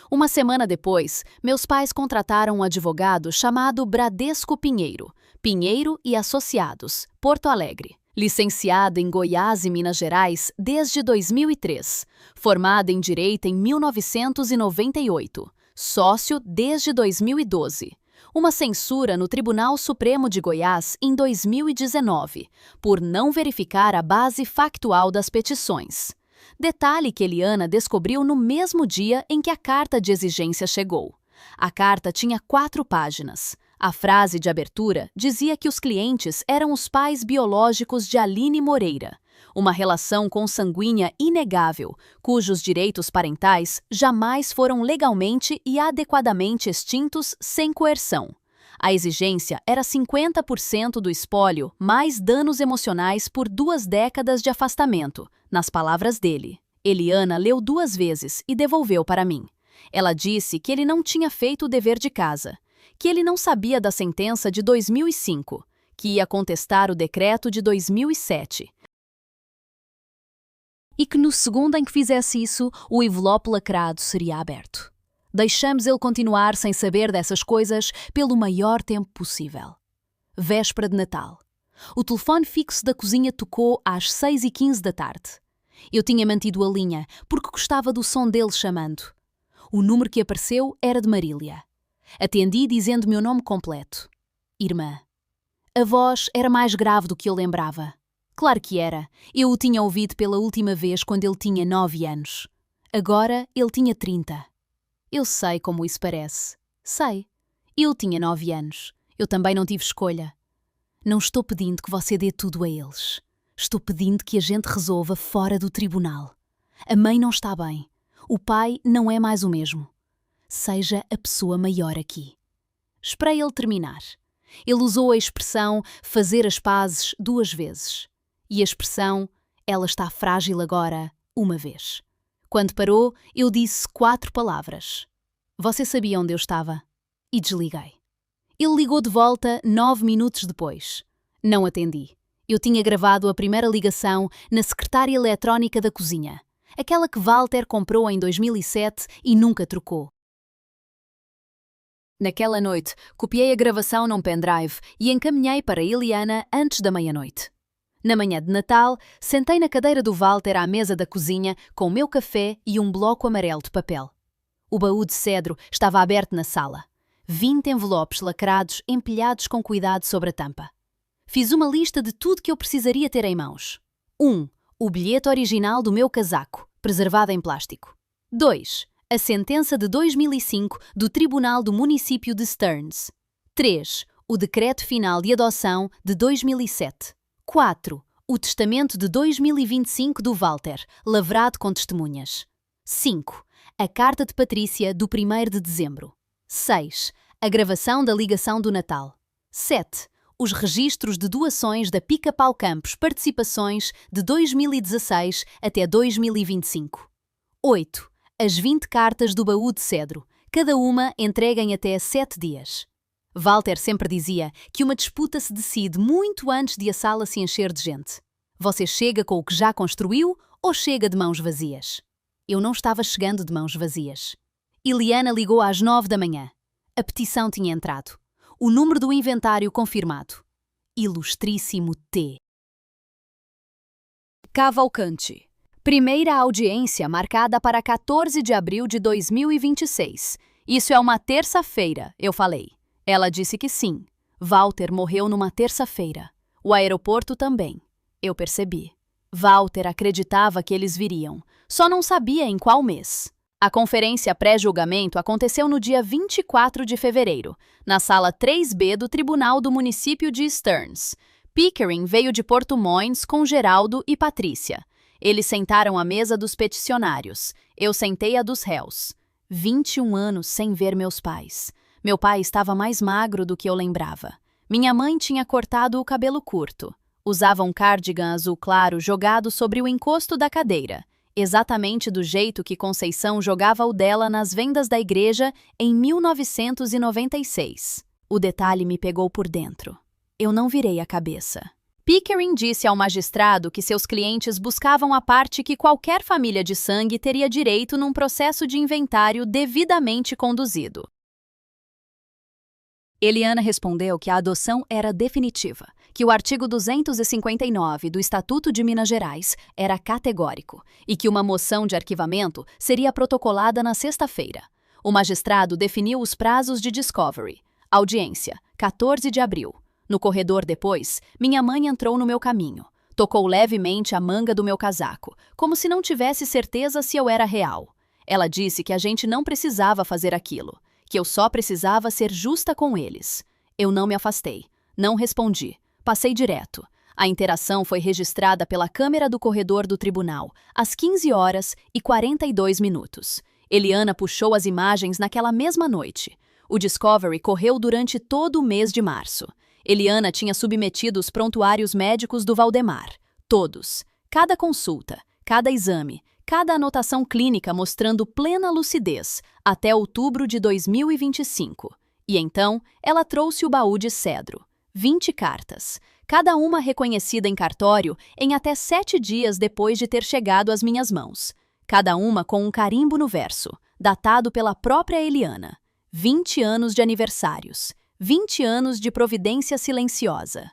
Uma semana depois, meus pais contrataram um advogado chamado Bradesco Pinheiro, Pinheiro e Associados, Porto Alegre. Licenciado em Goiás e Minas Gerais desde 2003, formado em Direito em 1998, sócio desde 2012. Uma censura no Tribunal Supremo de Goiás em 2019, por não verificar a base factual das petições. Detalhe que Eliana descobriu no mesmo dia em que a carta de exigência chegou. A carta tinha 4 páginas. A frase de abertura dizia que os clientes eram os pais biológicos de Aline Moreira, uma relação consanguínea inegável, cujos direitos parentais jamais foram legalmente e adequadamente extintos sem coerção. A exigência era 50% do espólio mais danos emocionais por 2 décadas de afastamento, nas palavras dele. Eliana leu 2 vezes e devolveu para mim. Ela disse que ele não tinha feito o dever de casa, que ele não sabia da sentença de 2005, que ia contestar o decreto de 2007. E que no segundo em que fizesse isso, o envelope lacrado seria aberto. Deixamos ele continuar sem saber dessas coisas pelo maior tempo possível. Véspera de Natal. O telefone fixo da cozinha tocou às 6h15 da tarde. Eu tinha mantido a linha, porque gostava do som dele chamando. O número que apareceu era de Marília. Atendi dizendo meu nome completo. Irmã. A voz era mais grave do que eu lembrava. Claro que era. Eu o tinha ouvido pela última vez quando ele tinha 9 anos. Agora ele tinha 30. Eu sei como isso parece. Sei. Eu tinha 9 anos. Eu também não tive escolha. Não estou pedindo que você dê tudo a eles. Estou pedindo que a gente resolva fora do tribunal. A mãe não está bem. O pai não é mais o mesmo. Seja a pessoa maior aqui. Esperei ele terminar. Ele usou a expressão fazer as pazes 2 vezes. E a expressão ela está frágil agora 1 vez. Quando parou, eu disse 4 palavras. Você sabia onde eu estava? E desliguei. Ele ligou de volta 9 minutos depois. Não atendi. Eu tinha gravado a primeira ligação na secretária eletrónica da cozinha. Aquela que Walter comprou em 2007 e nunca trocou. Naquela noite, copiei a gravação num pendrive e encaminhei para Eliana antes da meia-noite. Na manhã de Natal, sentei na cadeira do Walter à mesa da cozinha com o meu café e um bloco amarelo de papel. O baú de cedro estava aberto na sala. 20 envelopes lacrados empilhados com cuidado sobre a tampa. Fiz uma lista de tudo que eu precisaria ter em mãos. 1. O bilhete original do meu casaco, preservado em plástico. 2. A sentença de 2005 do Tribunal do Município de Stearns. 3. O decreto final de adoção de 2007. 4. O testamento de 2025 do Walter, lavrado com testemunhas. 5. A carta de Patrícia do 1º de dezembro. 6. A gravação da ligação do Natal. 7. Os registros de doações da Pica-Pau Campos Participações de 2016 até 2025. 8. As 20 cartas do baú de cedro, cada uma entregue em até 7 dias. Walter sempre dizia que uma disputa se decide muito antes de a sala se encher de gente. Você chega com o que já construiu ou chega de mãos vazias? Eu não estava chegando de mãos vazias. Eliana ligou às 9 da manhã. A petição tinha entrado. O número do inventário confirmado. Ilustríssimo T. Cavalcante. Primeira audiência marcada para 14 de abril de 2026. Isso é uma terça-feira, eu falei. Ela disse que sim. Walter morreu numa terça-feira. O aeroporto também. Eu percebi. Walter acreditava que eles viriam. Só não sabia em qual mês. A conferência pré-julgamento aconteceu no dia 24 de fevereiro, na sala 3B do Tribunal do Município de Stearns. Pickering veio de Porto Moines com Geraldo e Patrícia. Eles sentaram à mesa dos peticionários. Eu sentei à dos réus. 21 anos sem ver meus pais. Meu pai estava mais magro do que eu lembrava. Minha mãe tinha cortado o cabelo curto. Usava um cardigan azul claro jogado sobre o encosto da cadeira, exatamente do jeito que Conceição jogava o dela nas vendas da igreja em 1996. O detalhe me pegou por dentro. Eu não virei a cabeça. Pickering disse ao magistrado que seus clientes buscavam a parte que qualquer família de sangue teria direito num processo de inventário devidamente conduzido. Eliana respondeu que a adoção era definitiva, que o artigo 259 do Estatuto de Minas Gerais era categórico e que uma moção de arquivamento seria protocolada na sexta-feira. O magistrado definiu os prazos de discovery. Audiência, 14 de abril. No corredor depois, minha mãe entrou no meu caminho. Tocou levemente a manga do meu casaco, como se não tivesse certeza se eu era real. Ela disse que a gente não precisava fazer aquilo, que eu só precisava ser justa com eles. Eu não me afastei, não respondi, passei direto. A interação foi registrada pela câmera do corredor do tribunal, às 15h42. Eliana puxou as imagens naquela mesma noite. O Discovery correu durante todo o mês de março. Eliana tinha submetido os prontuários médicos do Valdemar, todos, cada consulta, cada exame, cada anotação clínica mostrando plena lucidez, até outubro de 2025. E então, ela trouxe o baú de cedro, 20 cartas, cada uma reconhecida em cartório em até 7 dias depois de ter chegado às minhas mãos, cada uma com um carimbo no verso, datado pela própria Eliana. 20 anos de aniversários. 20 anos de providência silenciosa.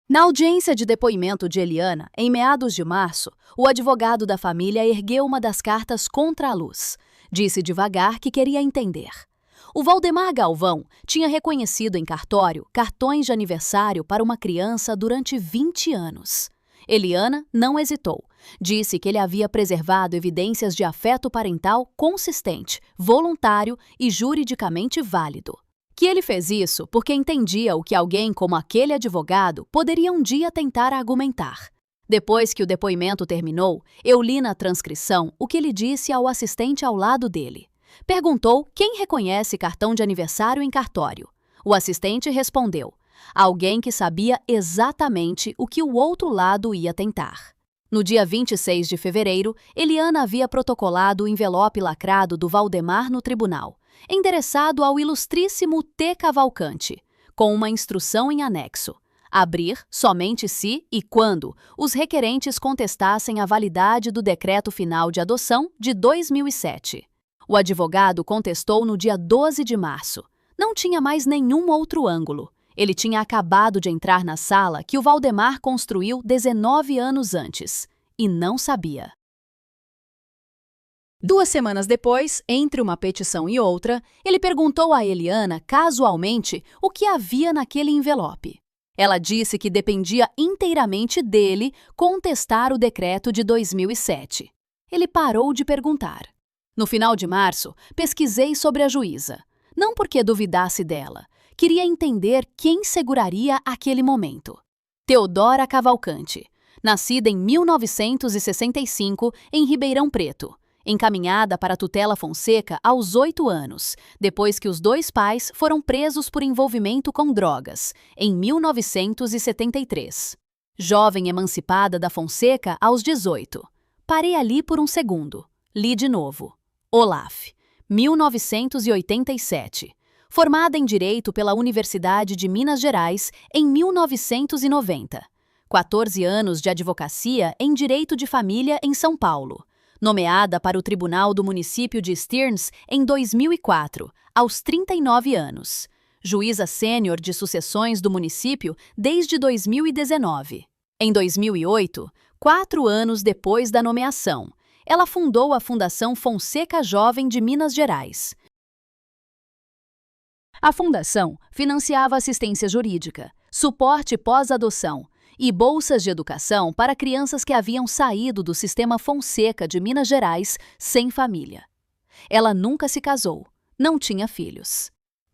Na audiência de depoimento de Eliana, em meados de março, o advogado da família ergueu uma das cartas contra a luz. Disse devagar que queria entender. O Valdemar Galvão tinha reconhecido em cartório cartões de aniversário para uma criança durante 20 anos. Eliana não hesitou. Disse que ele havia preservado evidências de afeto parental consistente, voluntário e juridicamente válido. Que ele fez isso porque entendia o que alguém como aquele advogado poderia um dia tentar argumentar. Depois que o depoimento terminou, eu li na transcrição o que ele disse ao assistente ao lado dele. Perguntou quem reconhece cartão de aniversário em cartório. O assistente respondeu: alguém que sabia exatamente o que o outro lado ia tentar. No dia 26 de fevereiro, Eliana havia protocolado o envelope lacrado do Valdemar no tribunal, endereçado ao ilustríssimo T. Cavalcante, com uma instrução em anexo: abrir somente se e quando os requerentes contestassem a validade do decreto final de adoção de 2007. O advogado contestou no dia 12 de março. Não tinha mais nenhum outro ângulo. Ele tinha acabado de entrar na sala que o Valdemar construiu 19 anos antes, e não sabia. 2 semanas depois, entre uma petição e outra, ele perguntou a Eliana, casualmente, o que havia naquele envelope. Ela disse que dependia inteiramente dele contestar o decreto de 2007. Ele parou de perguntar. No final de março, pesquisei sobre a juíza. Não porque duvidasse dela. Queria entender quem seguraria aquele momento. Teodora Cavalcante, nascida em 1965 em Ribeirão Preto, encaminhada para a tutela Fonseca aos 8 anos, depois que os 2 pais foram presos por envolvimento com drogas, em 1973. Jovem emancipada da Fonseca aos 18. Parei ali por um segundo. Li de novo. Olaf, 1987. Formada em Direito pela Universidade de Minas Gerais em 1990. 14 anos de advocacia em Direito de Família em São Paulo. Nomeada para o Tribunal do Município de Stearns em 2004, aos 39 anos. Juíza sênior de sucessões do município desde 2019. Em 2008, 4 anos depois da nomeação, ela fundou a Fundação Fonseca Jovem de Minas Gerais. A fundação financiava assistência jurídica, suporte pós-adoção, e bolsas de educação para crianças que haviam saído do sistema Fonseca de Minas Gerais sem família. Ela nunca se casou, não tinha filhos.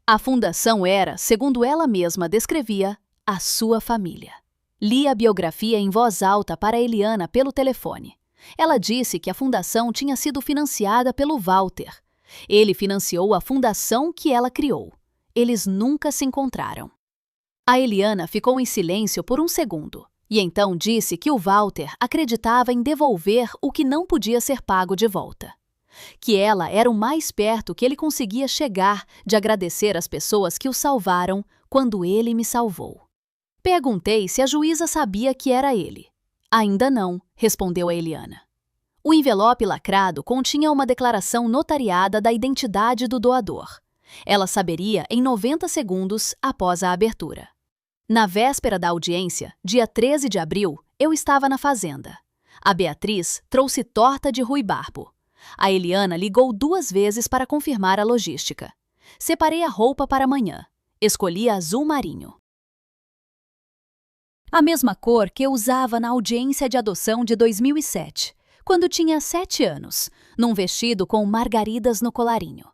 A fundação era, segundo ela mesma descrevia, a sua família. Li a biografia em voz alta para Eliana pelo telefone. Ela disse que a fundação tinha sido financiada pelo Walter. Ele financiou a fundação que ela criou. Eles nunca se encontraram. A Eliana ficou em silêncio por um segundo, e então disse que o Walter acreditava em devolver o que não podia ser pago de volta. Que ela era o mais perto que ele conseguia chegar de agradecer às pessoas que o salvaram quando ele me salvou. Perguntei se a juíza sabia que era ele. Ainda não, respondeu a Eliana. O envelope lacrado continha uma declaração notariada da identidade do doador. Ela saberia em 90 segundos após a abertura. Na véspera da audiência, dia 13 de abril, eu estava na fazenda. A Beatriz trouxe torta de ruibarbo. A Eliana ligou 2 vezes para confirmar a logística. Separei a roupa para amanhã. Escolhi azul marinho. A mesma cor que eu usava na audiência de adoção de 2007, quando tinha 7 anos, num vestido com margaridas no colarinho.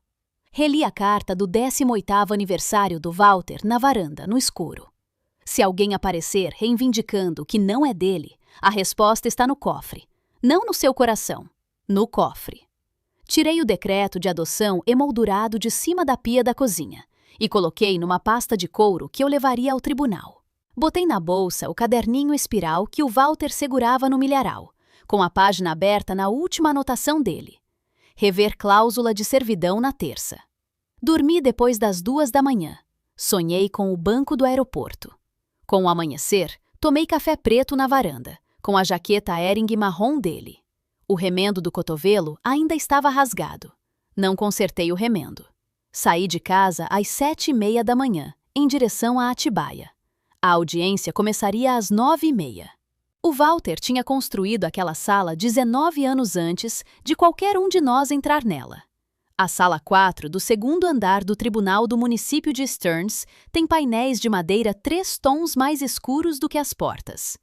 Reli a carta do 18º aniversário do Walter na varanda, no escuro. Se alguém aparecer reivindicando que não é dele, a resposta está no cofre. Não no seu coração, no cofre. Tirei o decreto de adoção emoldurado de cima da pia da cozinha e coloquei numa pasta de couro que eu levaria ao tribunal. Botei na bolsa o caderninho espiral que o Walter segurava no milharal, com a página aberta na última anotação dele. Rever cláusula de servidão na terça. Dormi depois das 2 da manhã. Sonhei com o banco do aeroporto. Com o amanhecer, tomei café preto na varanda, com a jaqueta Hering marrom dele. O remendo do cotovelo ainda estava rasgado. Não consertei o remendo. Saí de casa às 7h30 da manhã, em direção a Atibaia. A audiência começaria às 9h30. O Walter tinha construído aquela sala 19 anos antes de qualquer um de nós entrar nela. A sala 4 do 2º andar do Tribunal do Município de Stearns tem painéis de madeira 3 tons mais escuros do que as portas.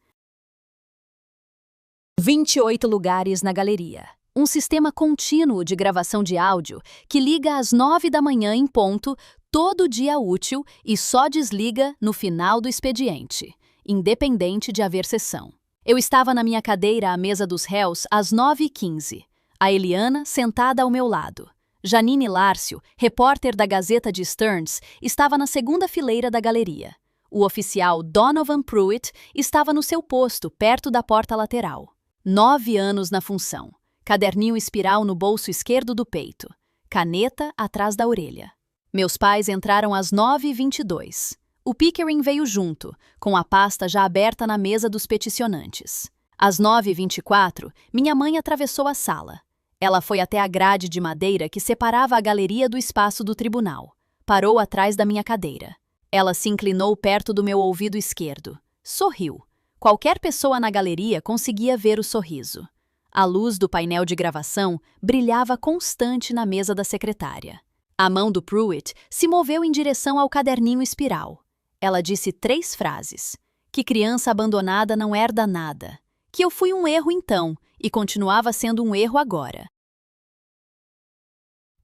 28 lugares na galeria. Um sistema contínuo de gravação de áudio que liga às 9 da manhã em ponto todo dia útil e só desliga no final do expediente, independente de haver sessão. Eu estava na minha cadeira à mesa dos réus às 9h15. A Eliana sentada ao meu lado. Janine Lárcio, repórter da Gazeta de Stearns, estava na 2ª fileira da galeria. O oficial Donovan Pruitt estava no seu posto, perto da porta lateral. 9 anos na função. Caderninho espiral no bolso esquerdo do peito. Caneta atrás da orelha. Meus pais entraram às 9h22. O Pickering veio junto, com a pasta já aberta na mesa dos peticionantes. Às 9h24, minha mãe atravessou a sala. Ela foi até a grade de madeira que separava a galeria do espaço do tribunal. Parou atrás da minha cadeira. Ela se inclinou perto do meu ouvido esquerdo. Sorriu. Qualquer pessoa na galeria conseguia ver o sorriso. A luz do painel de gravação brilhava constante na mesa da secretária. A mão do Pruitt se moveu em direção ao caderninho espiral. Ela disse 3 frases. Que criança abandonada não herda nada. Que eu fui um erro então, e continuava sendo um erro agora.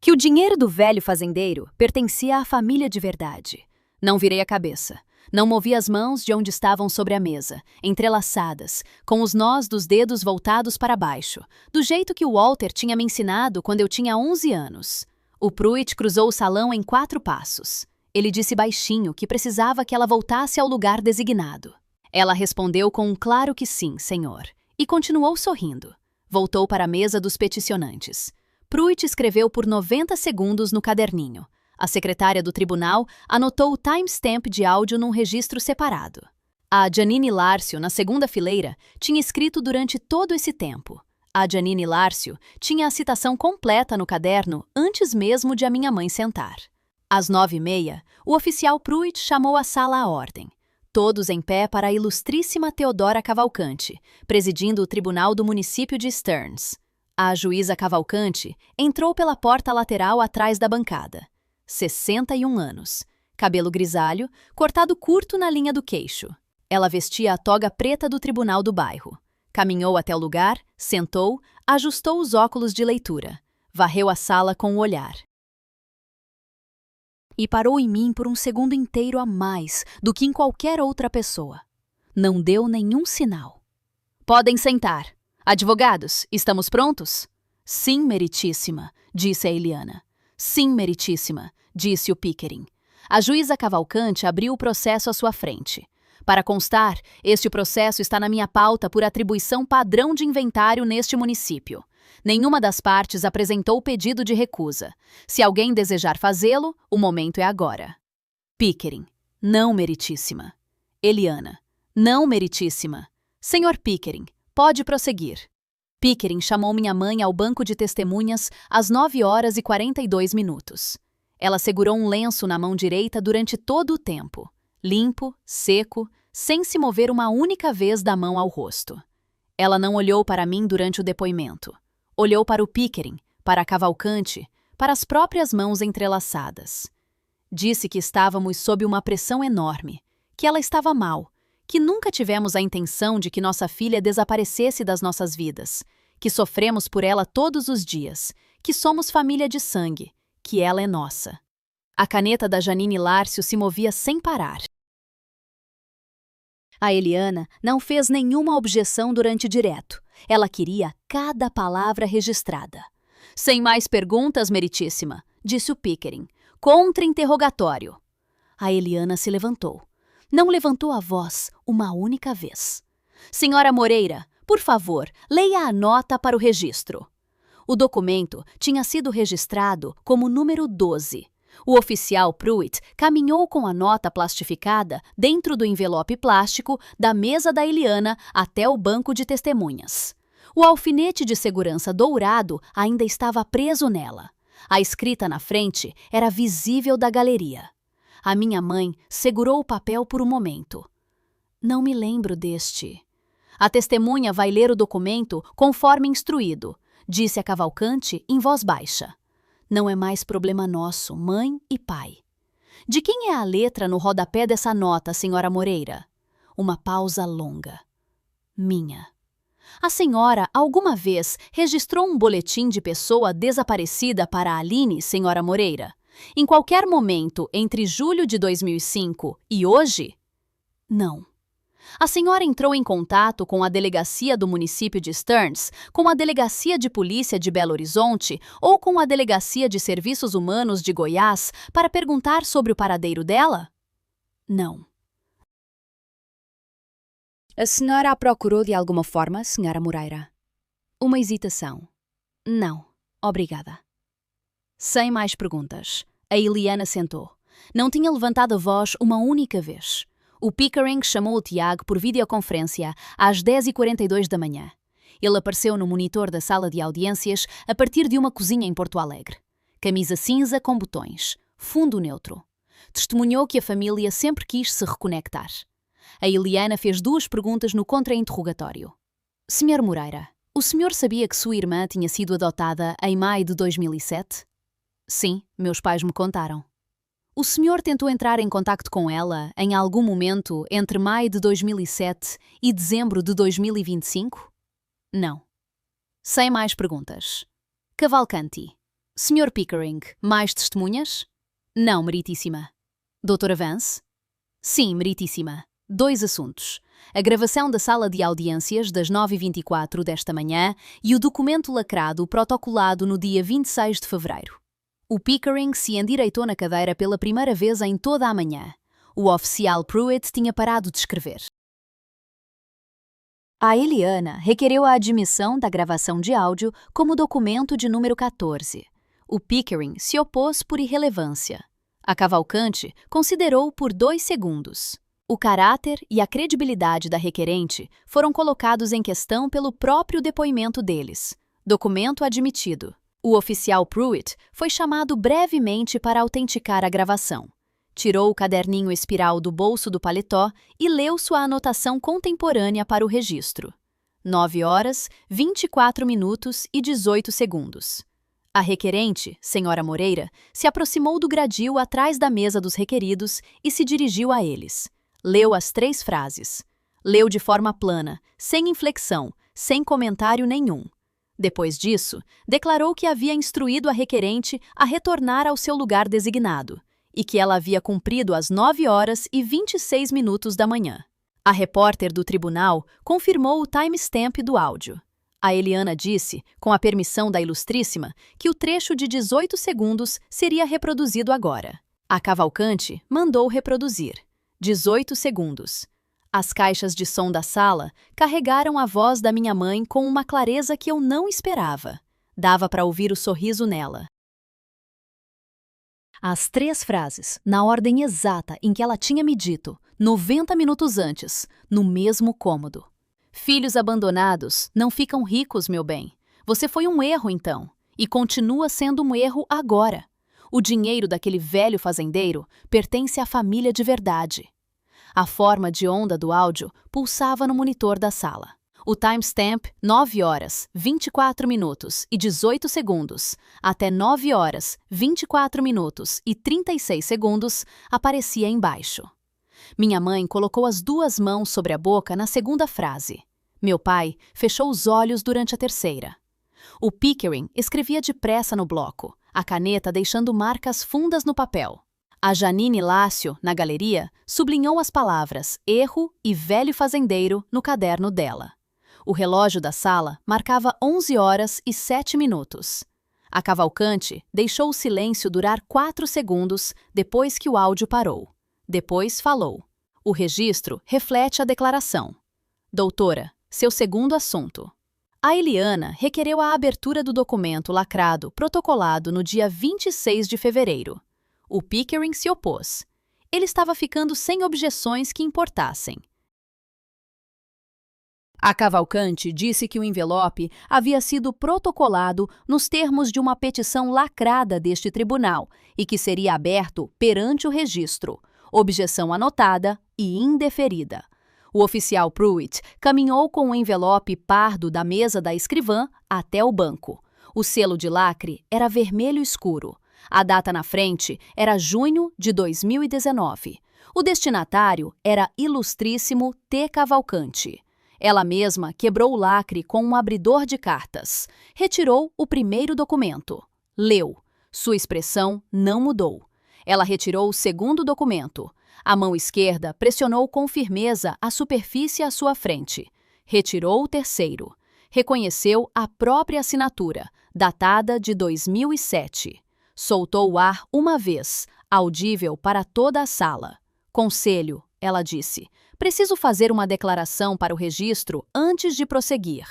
Que o dinheiro do velho fazendeiro pertencia à família de verdade. Não virei a cabeça. Não movi as mãos de onde estavam sobre a mesa, entrelaçadas, com os nós dos dedos voltados para baixo, do jeito que o Walter tinha me ensinado quando eu tinha 11 anos. O Pruitt cruzou o salão em 4 passos. Ele disse baixinho que precisava que ela voltasse ao lugar designado. Ela respondeu com um claro que sim, senhor, e continuou sorrindo. Voltou para a mesa dos peticionantes. Pruitt escreveu por 90 segundos no caderninho. A secretária do tribunal anotou o timestamp de áudio num registro separado. A Janine Lárcio, na 2ª fileira, tinha escrito durante todo esse tempo. A Janine Lárcio tinha a citação completa no caderno antes mesmo de a minha mãe sentar. Às 9h30, o oficial Pruitt chamou a sala à ordem. Todos em pé para a ilustríssima Teodora Cavalcante, presidindo o Tribunal do Município de Stearns. A juíza Cavalcante entrou pela porta lateral atrás da bancada. 61 anos. Cabelo grisalho, cortado curto na linha do queixo. Ela vestia a toga preta do tribunal do bairro. Caminhou até o lugar, sentou, ajustou os óculos de leitura, varreu a sala com o olhar. E parou em mim por um segundo inteiro a mais do que em qualquer outra pessoa. Não deu nenhum sinal. Podem sentar. Advogados, estamos prontos? Sim, meritíssima, disse a Eliana. Sim, meritíssima, disse o Pickering. A juíza Cavalcante abriu o processo à sua frente. Para constar, este processo está na minha pauta por atribuição padrão de inventário neste município. Nenhuma das partes apresentou pedido de recusa. Se alguém desejar fazê-lo, o momento é agora. Pickering. Não, meritíssima. Eliana. Não, meritíssima. Senhor Pickering, pode prosseguir. Pickering chamou minha mãe ao banco de testemunhas às 9h42. Ela segurou um lenço na mão direita durante todo o tempo. Limpo, seco, sem se mover uma única vez da mão ao rosto. Ela não olhou para mim durante o depoimento. Olhou para o Pickering, para a Cavalcante, para as próprias mãos entrelaçadas. Disse que estávamos sob uma pressão enorme, que ela estava mal, que nunca tivemos a intenção de que nossa filha desaparecesse das nossas vidas, que sofremos por ela todos os dias, que somos família de sangue, que ela é nossa. A caneta da Janine Lárcio se movia sem parar. A Eliana não fez nenhuma objeção durante o direto. Ela queria cada palavra registrada. Sem mais perguntas, meritíssima, disse o Pickering. Contra-interrogatório. A Eliana se levantou. Não levantou a voz uma única vez. Senhora Moreira, por favor, leia a nota para o registro. O documento tinha sido registrado como número 12. O oficial Pruitt caminhou com a nota plastificada dentro do envelope plástico da mesa da Eliana até o banco de testemunhas. O alfinete de segurança dourado ainda estava preso nela. A escrita na frente era visível da galeria. A minha mãe segurou o papel por um momento. Não me lembro deste. A testemunha vai ler o documento conforme instruído, disse a Cavalcante em voz baixa. Não é mais problema nosso, mãe e pai. De quem é a letra no rodapé dessa nota, senhora Moreira? Uma pausa longa. Minha. A senhora alguma vez registrou um boletim de pessoa desaparecida para a Aline, senhora Moreira? Em qualquer momento entre julho de 2005 e hoje? Não. A senhora entrou em contato com a delegacia do município de Stearns, com a delegacia de polícia de Belo Horizonte ou com a delegacia de serviços humanos de Goiás para perguntar sobre o paradeiro dela? Não. A senhora a procurou de alguma forma, senhora Moreira? Uma hesitação. Não, obrigada. Sem mais perguntas, a Eliana sentou. Não tinha levantado a voz uma única vez. O Pickering chamou o Tiago por videoconferência às 10h42 da manhã. Ele apareceu no monitor da sala de audiências a partir de uma cozinha em Porto Alegre. Camisa cinza com botões, fundo neutro. Testemunhou que a família sempre quis se reconectar. A Eliana fez 2 perguntas no contra-interrogatório. Senhor Moreira, o senhor sabia que sua irmã tinha sido adotada em maio de 2007? Sim, meus pais me contaram. O senhor tentou entrar em contacto com ela em algum momento entre maio de 2007 e dezembro de 2025? Não. Sem mais perguntas. Cavalcanti. Sr. Pickering, mais testemunhas? Não, meritíssima. Doutora Vance? Sim, meritíssima. 2 assuntos. A gravação da sala de audiências das 9h24 desta manhã e o documento lacrado protocolado no dia 26 de fevereiro. O Pickering se endireitou na cadeira pela primeira vez em toda a manhã. O oficial Pruitt tinha parado de escrever. A Eliana requereu a admissão da gravação de áudio como documento de número 14. O Pickering se opôs por irrelevância. A Cavalcante considerou por 2 segundos. O caráter e a credibilidade da requerente foram colocados em questão pelo próprio depoimento deles. Documento admitido. O oficial Pruitt foi chamado brevemente para autenticar a gravação. Tirou o caderninho espiral do bolso do paletó e leu sua anotação contemporânea para o registro. 9h24 e 18 segundos. A requerente, senhora Moreira, se aproximou do gradil atrás da mesa dos requeridos e se dirigiu a eles. Leu as 3 frases. Leu de forma plana, sem inflexão, sem comentário nenhum. Depois disso, declarou que havia instruído a requerente a retornar ao seu lugar designado e que ela havia cumprido às 9h26 da manhã. A repórter do tribunal confirmou o timestamp do áudio. A Eliana disse, com a permissão da Ilustríssima, que o trecho de 18 segundos seria reproduzido agora. A Cavalcante mandou reproduzir. 18 segundos. As caixas de som da sala carregaram a voz da minha mãe com uma clareza que eu não esperava. Dava para ouvir o sorriso nela. As 3 frases, na ordem exata em que ela tinha me dito, 90 minutos antes, no mesmo cômodo. Filhos abandonados não ficam ricos, meu bem. Você foi um erro, então, e continua sendo um erro agora. O dinheiro daquele velho fazendeiro pertence à família de verdade. A forma de onda do áudio pulsava no monitor da sala. O timestamp 9h24 e 18 segundos até 9h24 e 36 segundos aparecia embaixo. Minha mãe colocou as 2 mãos sobre a boca na segunda frase. Meu pai fechou os olhos durante a terceira. O Pickering escrevia depressa no bloco, a caneta deixando marcas fundas no papel. A Janine Lácio, na galeria, sublinhou as palavras erro e velho fazendeiro no caderno dela. O relógio da sala marcava 11h07. A Cavalcante deixou o silêncio durar 4 segundos depois que o áudio parou. Depois falou. O registro reflete a declaração. Doutora, seu segundo assunto. A Eliana requereu a abertura do documento lacrado protocolado no dia 26 de fevereiro. O Pickering se opôs. Ele estava ficando sem objeções que importassem. A Cavalcante disse que o envelope havia sido protocolado nos termos de uma petição lacrada deste tribunal e que seria aberto perante o registro. Objeção anotada e indeferida. O oficial Pruitt caminhou com o envelope pardo da mesa da escrivã até o banco. O selo de lacre era vermelho escuro. A data na frente era junho de 2019. O destinatário era Ilustríssimo T. Cavalcante. Ela mesma quebrou o lacre com um abridor de cartas. Retirou o primeiro documento. Leu. Sua expressão não mudou. Ela retirou o segundo documento. A mão esquerda pressionou com firmeza a superfície à sua frente. Retirou o terceiro. Reconheceu a própria assinatura, datada de 2007. Soltou o ar uma vez, audível para toda a sala. Conselho, ela disse. Preciso fazer uma declaração para o registro antes de prosseguir.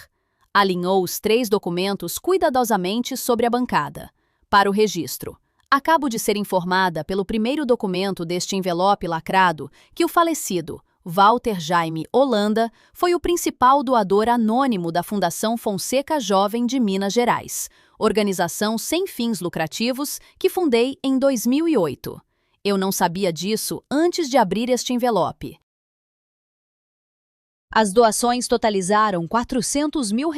Alinhou os 3 documentos cuidadosamente sobre a bancada. Para o registro. Acabo de ser informada pelo primeiro documento deste envelope lacrado que o falecido, Walter Jaime Holanda, foi o principal doador anônimo da Fundação Fonseca Jovem de Minas Gerais, organização sem fins lucrativos que fundei em 2008. Eu não sabia disso antes de abrir este envelope. As doações totalizaram R$400 mil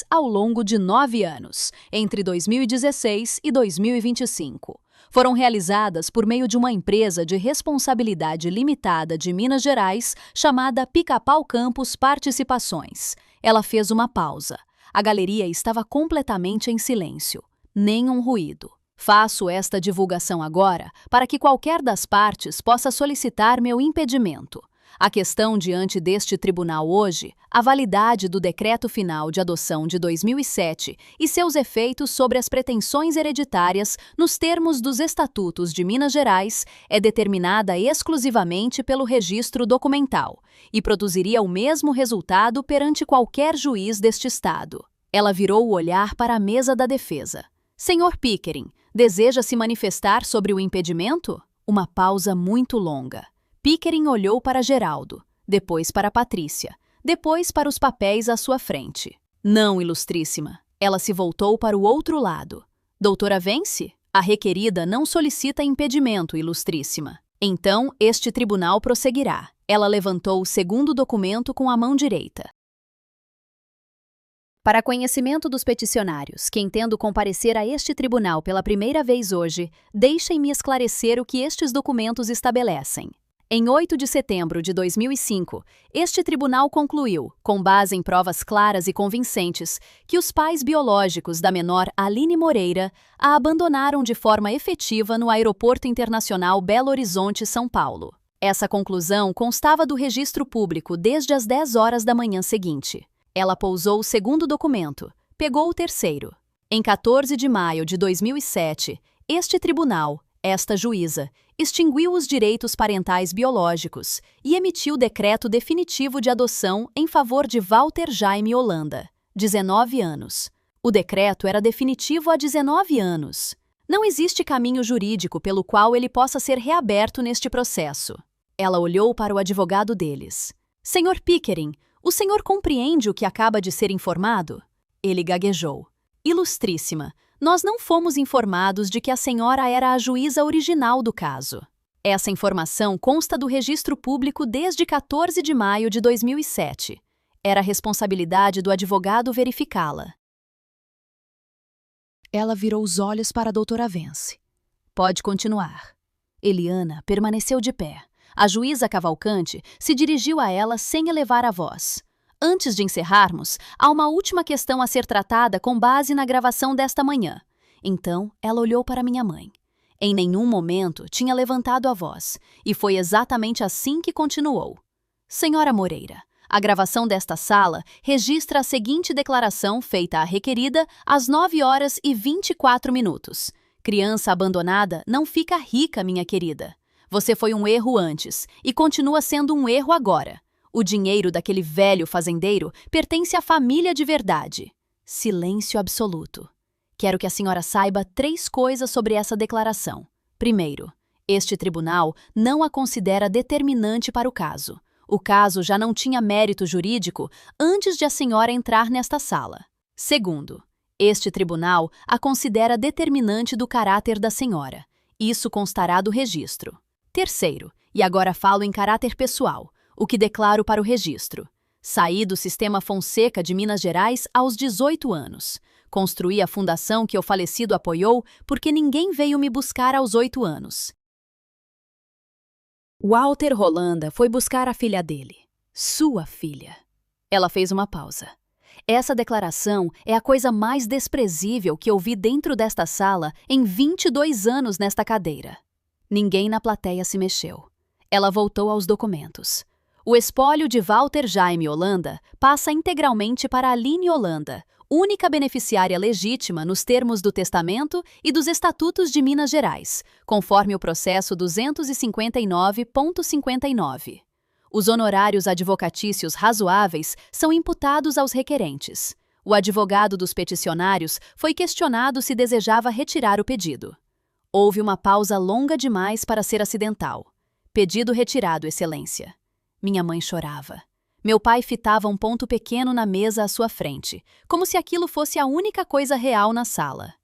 ao longo de 9 anos, entre 2016 e 2025. Foram realizadas por meio de uma empresa de responsabilidade limitada de Minas Gerais chamada Pica-Pau Campos Participações. Ela fez uma pausa. A galeria estava completamente em silêncio. Nenhum ruído. Faço esta divulgação agora para que qualquer das partes possa solicitar meu impedimento. A questão diante deste tribunal hoje, a validade do decreto final de adoção de 2007 e seus efeitos sobre as pretensões hereditárias nos termos dos Estatutos de Minas Gerais é determinada exclusivamente pelo registro documental e produziria o mesmo resultado perante qualquer juiz deste Estado. Ela virou o olhar para a mesa da defesa. Senhor Pickering, deseja se manifestar sobre o impedimento? Uma pausa muito longa. Pickering olhou para Geraldo, depois para Patrícia, depois para os papéis à sua frente. Não, Ilustríssima. Ela se voltou para o outro lado. Doutora Vence? A requerida não solicita impedimento, Ilustríssima. Então, este tribunal prosseguirá. Ela levantou o segundo documento com a mão direita. Para conhecimento dos peticionários que entendo comparecer a este tribunal pela primeira vez hoje, deixem-me esclarecer o que estes documentos estabelecem. Em 8 de setembro de 2005, este tribunal concluiu, com base em provas claras e convincentes, que os pais biológicos da menor Aline Moreira a abandonaram de forma efetiva no Aeroporto Internacional Belo Horizonte, São Paulo. Essa conclusão constava do registro público desde as 10 horas da manhã seguinte. Ela pousou o segundo documento, pegou o terceiro. Em 14 de maio de 2007, este tribunal, esta juíza, extinguiu os direitos parentais biológicos e emitiu o decreto definitivo de adoção em favor de Walter Jaime Holanda, 19 anos. O decreto era definitivo há 19 anos. Não existe caminho jurídico pelo qual ele possa ser reaberto neste processo. Ela olhou para o advogado deles. Sr. Pickering, o senhor compreende o que acaba de ser informado? Ele gaguejou. Ilustríssima, nós não fomos informados de que a senhora era a juíza original do caso. Essa informação consta do registro público desde 14 de maio de 2007. Era responsabilidade do advogado verificá-la. Ela virou os olhos para a doutora Vence. Pode continuar. Eliana permaneceu de pé. A juíza Cavalcante se dirigiu a ela sem elevar a voz. Antes de encerrarmos, há uma última questão a ser tratada com base na gravação desta manhã. Então, ela olhou para minha mãe. Em nenhum momento tinha levantado a voz, e foi exatamente assim que continuou. Senhora Moreira, a gravação desta sala registra a seguinte declaração feita à requerida às 9 horas e 24 minutos. Criança abandonada não fica rica, minha querida. Você foi um erro antes, e continua sendo um erro agora. O dinheiro daquele velho fazendeiro pertence à família de verdade. Silêncio absoluto. Quero que a senhora saiba 3 coisas sobre essa declaração. Primeiro, este tribunal não a considera determinante para o caso. O caso já não tinha mérito jurídico antes de a senhora entrar nesta sala. Segundo, este tribunal a considera determinante do caráter da senhora. Isso constará do registro. Terceiro, e agora falo em caráter pessoal, o que declaro para o registro. Saí do sistema Fonseca de Minas Gerais aos 18 anos. Construí a fundação que o falecido apoiou porque ninguém veio me buscar aos 8 anos. Walter Holanda foi buscar a filha dele. Sua filha. Ela fez uma pausa. Essa declaração é a coisa mais desprezível que eu vi dentro desta sala em 22 anos nesta cadeira. Ninguém na plateia se mexeu. Ela voltou aos documentos. O espólio de Walter Jaime Holanda passa integralmente para Aline Holanda, única beneficiária legítima nos termos do testamento e dos estatutos de Minas Gerais, conforme o processo 259.59. Os honorários advocatícios razoáveis são imputados aos requerentes. O advogado dos peticionários foi questionado se desejava retirar o pedido. Houve uma pausa longa demais para ser acidental. Pedido retirado, Excelência. Minha mãe chorava. Meu pai fitava um ponto pequeno na mesa à sua frente, como se aquilo fosse a única coisa real na sala.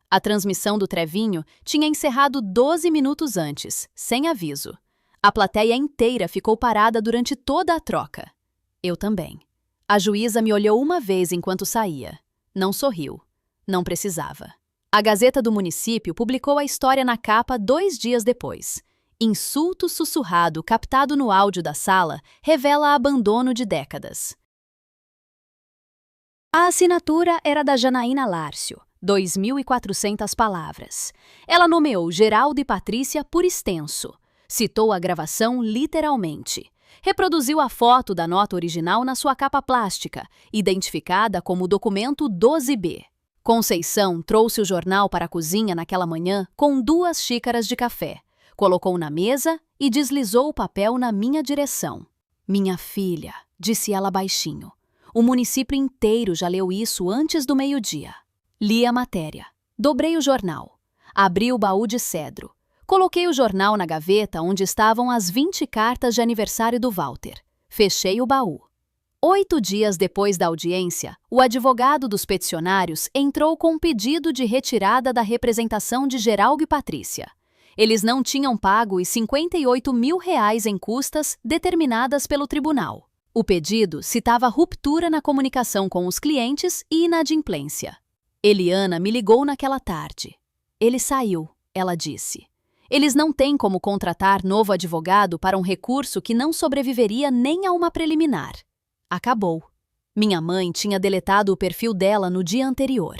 A transmissão do Trevinho tinha encerrado 12 minutos antes, sem aviso. A plateia inteira ficou parada durante toda a troca. Eu também. A juíza me olhou uma vez enquanto saía. Não sorriu. Não precisava. A Gazeta do Município publicou a história na capa 2 dias depois. Insulto sussurrado captado no áudio da sala revela abandono de décadas. A assinatura era da Janaína Lárcio, 2.400 palavras. Ela nomeou Geraldo e Patrícia por extenso. Citou a gravação literalmente. Reproduziu a foto da nota original na sua capa plástica, identificada como documento 12B. Conceição trouxe o jornal para a cozinha naquela manhã com 2 xícaras de café. Colocou na mesa e deslizou o papel na minha direção. Minha filha, disse ela baixinho. O município inteiro já leu isso antes do meio-dia. Li a matéria. Dobrei o jornal. Abri o baú de cedro. Coloquei o jornal na gaveta onde estavam as 20 cartas de aniversário do Walter. Fechei o baú. 8 dias depois da audiência, o advogado dos peticionários entrou com um pedido de retirada da representação de Geraldo e Patrícia. Eles não tinham pago os R$58 mil em custas determinadas pelo tribunal. O pedido citava ruptura na comunicação com os clientes e inadimplência. Eliana me ligou naquela tarde. Ele saiu, ela disse. Eles não têm como contratar novo advogado para um recurso que não sobreviveria nem a uma preliminar. Acabou. Minha mãe tinha deletado o perfil dela no dia anterior.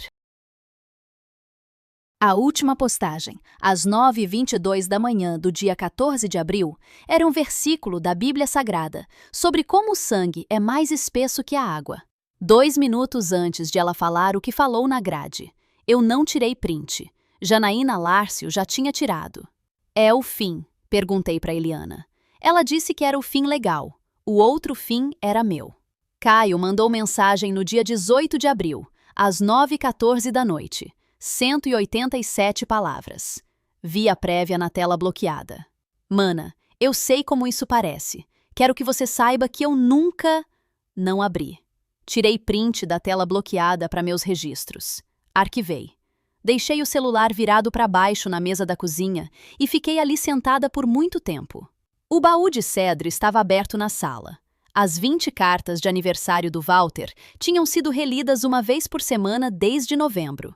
A última postagem, às 9h22 da manhã do dia 14 de abril, era um versículo da Bíblia Sagrada sobre como o sangue é mais espesso que a água. 2 minutos antes de ela falar o que falou na grade. Eu não tirei print. Janaína Lárcio já tinha tirado. É o fim, perguntei para Eliana. Ela disse que era o fim legal. O outro fim era meu. Caio mandou mensagem no dia 18 de abril, às 9h14 da noite. 187 palavras. Vi a prévia na tela bloqueada. Mana, eu sei como isso parece. Quero que você saiba que eu nunca... Não abri. Tirei print da tela bloqueada para meus registros. Arquivei. Deixei o celular virado para baixo na mesa da cozinha e fiquei ali sentada por muito tempo. O baú de cedro estava aberto na sala. As 20 cartas de aniversário do Walter tinham sido relidas uma vez por semana desde novembro.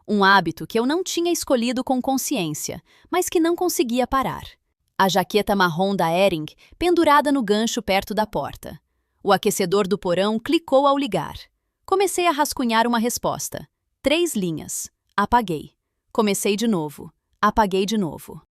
Um hábito que eu não tinha escolhido com consciência, mas que não conseguia parar. A jaqueta marrom da Hering pendurada no gancho perto da porta. O aquecedor do porão clicou ao ligar. Comecei a rascunhar uma resposta. 3 linhas. Apaguei. Comecei de novo. Apaguei de novo.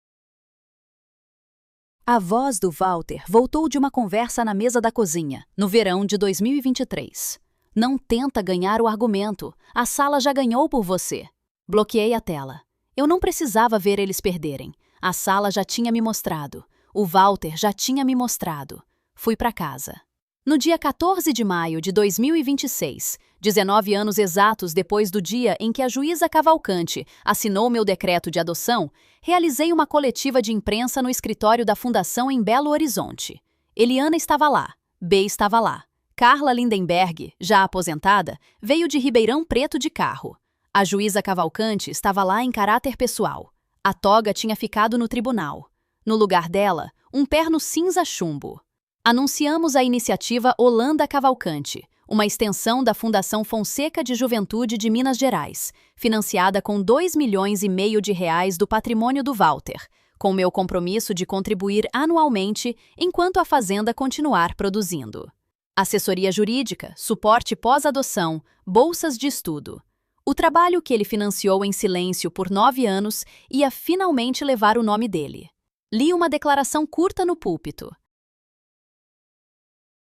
A voz do Walter voltou de uma conversa na mesa da cozinha, no verão de 2023. Não tenta ganhar o argumento. A sala já ganhou por você. Bloqueei a tela. Eu não precisava ver eles perderem. A sala já tinha me mostrado. O Walter já tinha me mostrado. Fui para casa. No dia 14 de maio de 2026, 19 anos exatos depois do dia em que a juíza Cavalcante assinou meu decreto de adoção, realizei uma coletiva de imprensa no escritório da Fundação em Belo Horizonte. Eliana estava lá. B estava lá. Carla Lindenberg, já aposentada, veio de Ribeirão Preto de carro. A juíza Cavalcante estava lá em caráter pessoal. A toga tinha ficado no tribunal. No lugar dela, um perno cinza chumbo. Anunciamos a iniciativa Holanda Cavalcante, uma extensão da Fundação Fonseca de Juventude de Minas Gerais, financiada com R$2,5 milhões do patrimônio do Walter, com meu compromisso de contribuir anualmente enquanto a Fazenda continuar produzindo. Assessoria jurídica, suporte pós-adoção, bolsas de estudo. O trabalho que ele financiou em silêncio por 9 anos ia finalmente levar o nome dele. Li uma declaração curta no púlpito.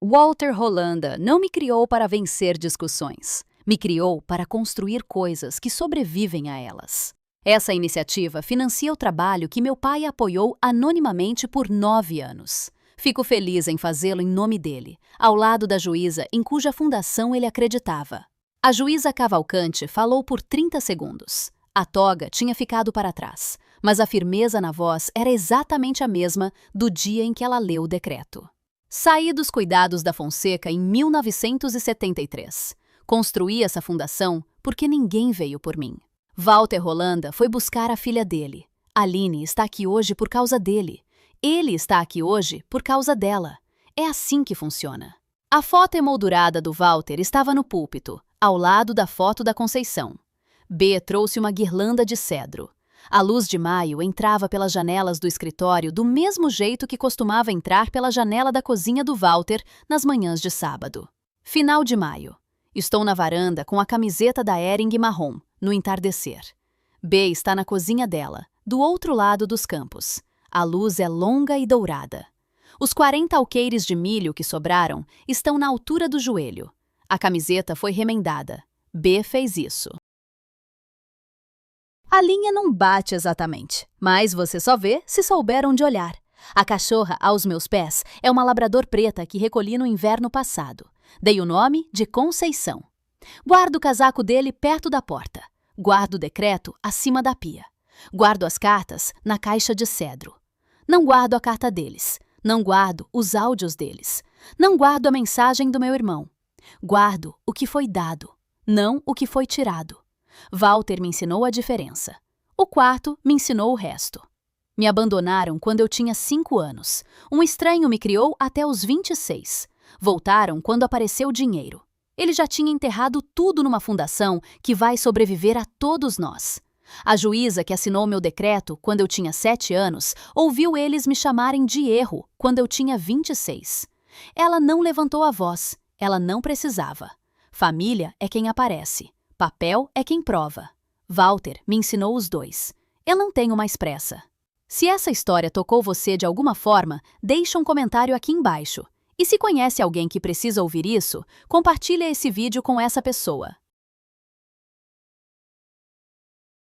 Walter Holanda não me criou para vencer discussões. Me criou para construir coisas que sobrevivem a elas. Essa iniciativa financia o trabalho que meu pai apoiou anonimamente por 9 anos. Fico feliz em fazê-lo em nome dele, ao lado da juíza em cuja fundação ele acreditava. A juíza Cavalcante falou por 30 segundos. A toga tinha ficado para trás, mas a firmeza na voz era exatamente a mesma do dia em que ela leu o decreto. Saí dos cuidados da Fonseca em 1973. Construí essa fundação porque ninguém veio por mim. Walter Holanda foi buscar a filha dele. Aline está aqui hoje por causa dele. Ele está aqui hoje por causa dela. É assim que funciona. A foto emoldurada do Walter estava no púlpito, ao lado da foto da Conceição. B trouxe uma guirlanda de cedro. A luz de maio entrava pelas janelas do escritório do mesmo jeito que costumava entrar pela janela da cozinha do Walter nas manhãs de sábado. Final de maio. Estou na varanda com a camiseta da Hering marrom, no entardecer. B está na cozinha dela, do outro lado dos campos. A luz é longa e dourada. Os 40 alqueires de milho que sobraram estão na altura do joelho. A camiseta foi remendada. B fez isso. A linha não bate exatamente, mas você só vê se souber onde olhar. A cachorra aos meus pés é uma labrador preta que recolhi no inverno passado. Dei o nome de Conceição. Guardo o casaco dele perto da porta. Guardo o decreto acima da pia. Guardo as cartas na caixa de cedro. Não guardo a carta deles. Não guardo os áudios deles. Não guardo a mensagem do meu irmão. Guardo o que foi dado, não o que foi tirado. Walter me ensinou a diferença. O quarto me ensinou o resto. Me abandonaram quando eu tinha 5 anos. Um estranho me criou até os 26. Voltaram quando apareceu o dinheiro. Ele já tinha enterrado tudo numa fundação que vai sobreviver a todos nós. A juíza que assinou meu decreto quando eu tinha 7 anos ouviu eles me chamarem de erro quando eu tinha 26. Ela não levantou a voz, ela não precisava. Família é quem aparece, papel é quem prova. Walter me ensinou os dois. Eu não tenho mais pressa. Se essa história tocou você de alguma forma, deixe um comentário aqui embaixo. E se conhece alguém que precisa ouvir isso, compartilhe esse vídeo com essa pessoa.